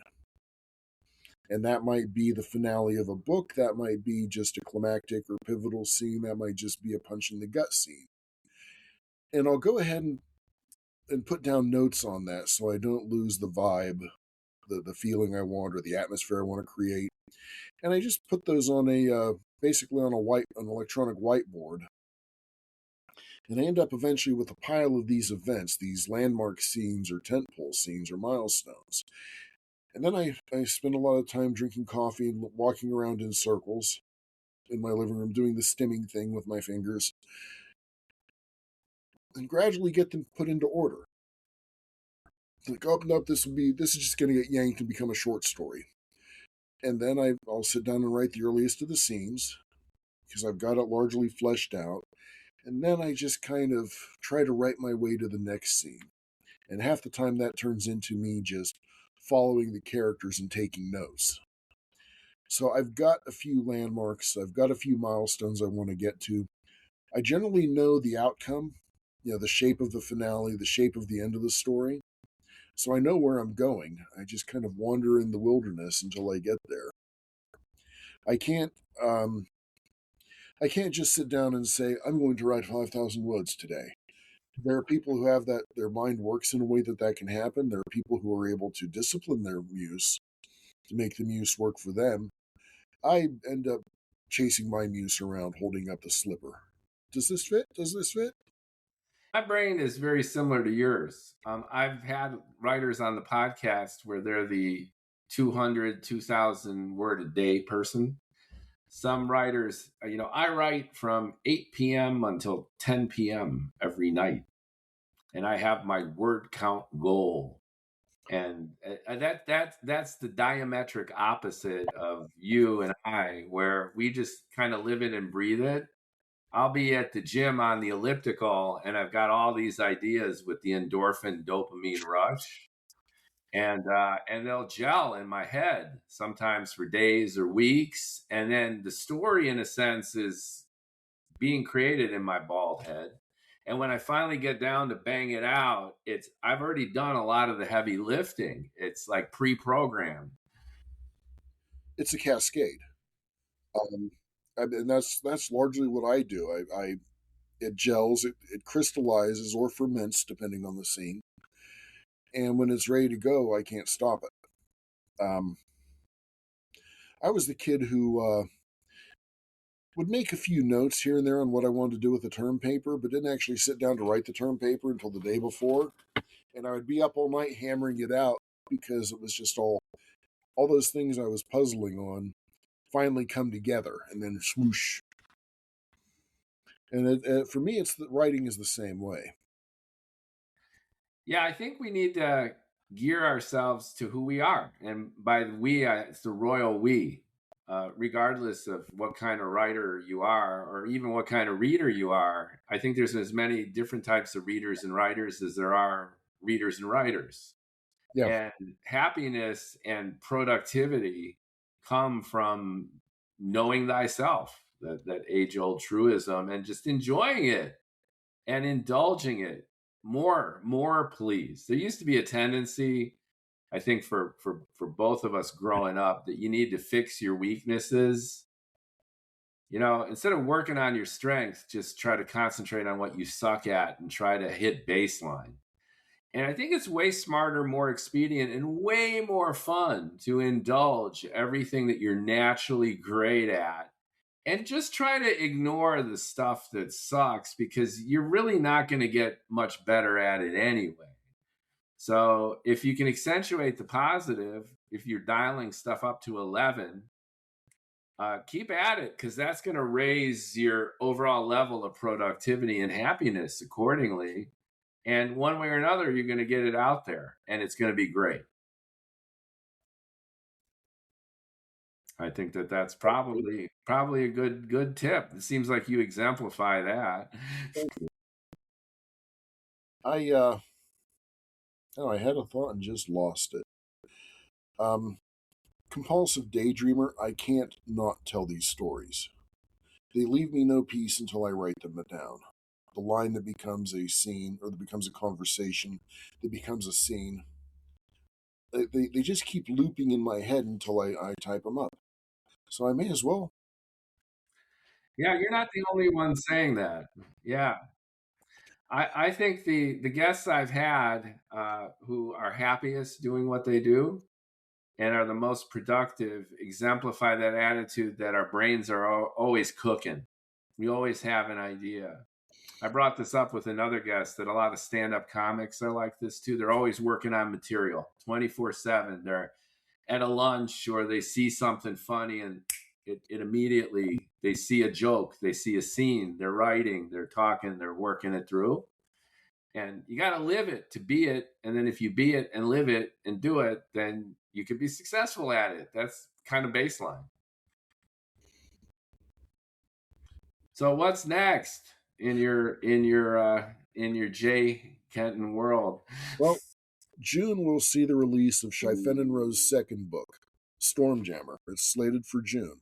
And that might be the finale of a book, that might be just a climactic or pivotal scene, that might just be a punch in the gut scene. And I'll go ahead and put down notes on that so I don't lose the vibe, the feeling I want, or the atmosphere I want to create. And I just put those on basically on an electronic whiteboard. And I end up eventually with a pile of these events, these landmark scenes or tentpole scenes or milestones. And then I spend a lot of time drinking coffee and walking around in circles in my living room doing the stimming thing with my fingers and gradually get them put into order. Like, oh no, this is just going to get yanked and become a short story. And then I'll sit down and write the earliest of the scenes because I've got it largely fleshed out. And then I just kind of try to write my way to the next scene. And half the time that turns into me just following the characters and taking notes. So I've got a few landmarks, I've got a few milestones I want to get to. I generally know the outcome, the shape of the finale, the shape of the end of the story. So I know where I'm going. I just kind of wander in the wilderness until I get there. I can't um I can't just sit down and say I'm going to write 5,000 words today. There are people who have that their mind works in a way that can happen. There are people who are able to discipline their muse to make the muse work for them. I end up chasing my muse around holding up the slipper. Does this fit? Does this fit? My brain is very similar to yours. I've had writers on the podcast where they're the 200, 2,000 word a day person. Some writers, I write from 8 p.m. until 10 p.m. every night, and I have my word count goal. And that's the diametric opposite of you and I, where we just kind of live it and breathe it. I'll be at the gym on the elliptical and I've got all these ideas with the endorphin dopamine rush, and they'll gel in my head sometimes for days or weeks, and then the story in a sense is being created in my bald head. And when I finally get down to bang it out, I've already done a lot of the heavy lifting. It's like pre-programmed. It's a cascade. Um, and that's largely what I do. I it gels, it crystallizes or ferments depending on the scene, and when it's ready to go, I can't stop it. I was the kid who would make a few notes here and there on what I wanted to do with the term paper, but didn't actually sit down to write the term paper until the day before, and I would be up all night hammering it out because it was just all those things I was puzzling on finally come together, and then swoosh. And for me, it's the writing is the same way. Yeah, I think we need to gear ourselves to who we are. And by the we, it's the royal we. Regardless of what kind of writer you are, or even what kind of reader you are, I think there's as many different types of readers and writers as there are readers and writers. Yeah. And happiness and productivity come from knowing thyself, that age old truism, and just enjoying it and indulging it more, please. There used to be a tendency, I think, for both of us growing up, that you need to fix your weaknesses. Instead of working on your strengths, just try to concentrate on what you suck at and try to hit baseline. And I think it's way smarter, more expedient, and way more fun to indulge everything that you're naturally great at and just try to ignore the stuff that sucks, because you're really not going to get much better at it anyway. So if you can accentuate the positive, if you're dialing stuff up to 11, keep at it, because that's going to raise your overall level of productivity and happiness accordingly. And one way or another, you're going to get it out there, and it's going to be great. I think that's probably a good tip. It seems like you exemplify that. Thank you. I had a thought and just lost it. Compulsive daydreamer, I can't not tell these stories. They leave me no peace until I write them down. The line that becomes a scene, or that becomes a conversation, that becomes a scene, they just keep looping in my head until I type them up. So I may as well. Yeah, you're not the only one saying that. Yeah, I think the guests I've had who are happiest doing what they do and are the most productive exemplify that attitude, that our brains are always cooking. We always have an idea. I brought this up with another guest, that a lot of stand-up comics are like this too. They're always working on material 24/7. They're at a lunch, or they see something funny, and it immediately, they see a joke, they see a scene, they're writing, they're talking, they're working it through. And you got to live it to be it. And then if you be it and live it and do it, then you could be successful at it. That's kind of baseline. So what's next in your J. Kenton world? Well, June will see the release of Shai Fenenro's second book, Stormjammer. It's slated for June.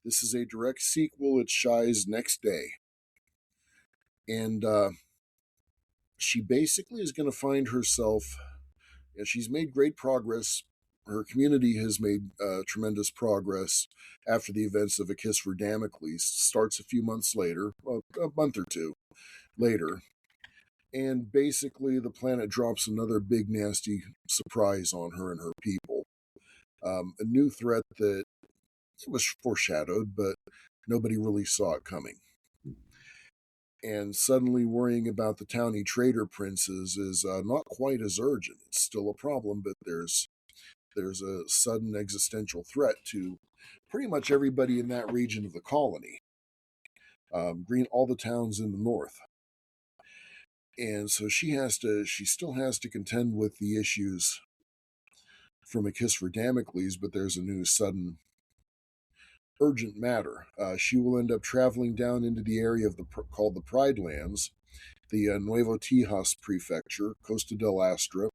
This is a direct sequel. It's Shai's next day. And she basically is going to find herself, and she's made great progress. Her community has made tremendous progress after the events of A Kiss for Damocles. Starts a few months later, well, a month or two later. And basically, the planet drops another big, nasty surprise on her and her people. A new threat that was foreshadowed, but nobody really saw it coming. And suddenly worrying about the townie trader princes is not quite as urgent. It's still a problem, but there's a sudden existential threat to pretty much everybody in that region of the colony. All the towns in the north. And so she still has to contend with the issues from A Kiss for Damocles, but there's a new sudden urgent matter. She will end up traveling down into the area called the Pride Lands, the Nuevo Tijas prefecture, Costa del Astra.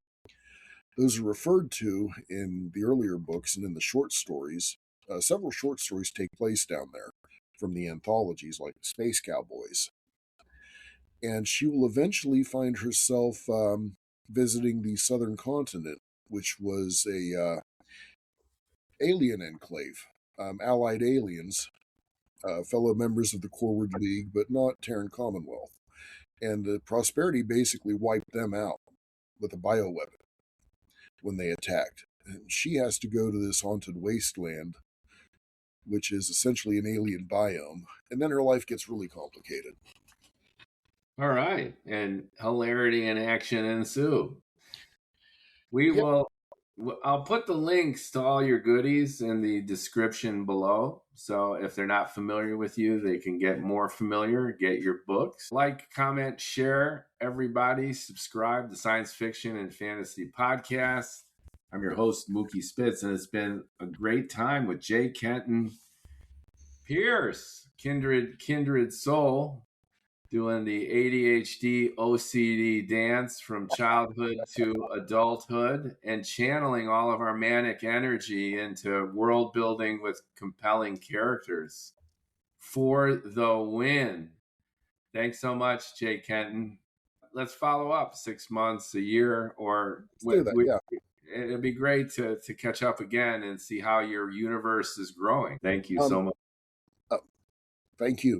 Those are referred to in the earlier books and in the short stories. Several short stories take place down there from the anthologies, like Space Cowboys. And she will eventually find herself visiting the southern continent, which was a alien enclave, allied aliens, fellow members of the Corward League, but not Terran Commonwealth. And the Prosperity basically wiped them out with a bioweapon when they attacked. And she has to go to this haunted wasteland, which is essentially an alien biome, and then her life gets really complicated. All right. And hilarity and action ensue. We Yep. will I'll put the links to all your goodies in the description below. So if they're not familiar with you, they can get more familiar, get your books. Like, comment, share, everybody. Subscribe to Science Fiction and Fantasy Podcast. I'm your host, Mookie Spitz, and it's been a great time with J. Kenton Pierce, kindred soul, doing the ADHD OCD dance from childhood to adulthood and channeling all of our manic energy into world building with compelling characters for the win. Thanks so much, Jay Kenton. Let's follow up 6 months, a year, or Let's do that. Yeah. it'd be great to catch up again and see how your universe is growing. Thank you so Um. much. Uh, thank you.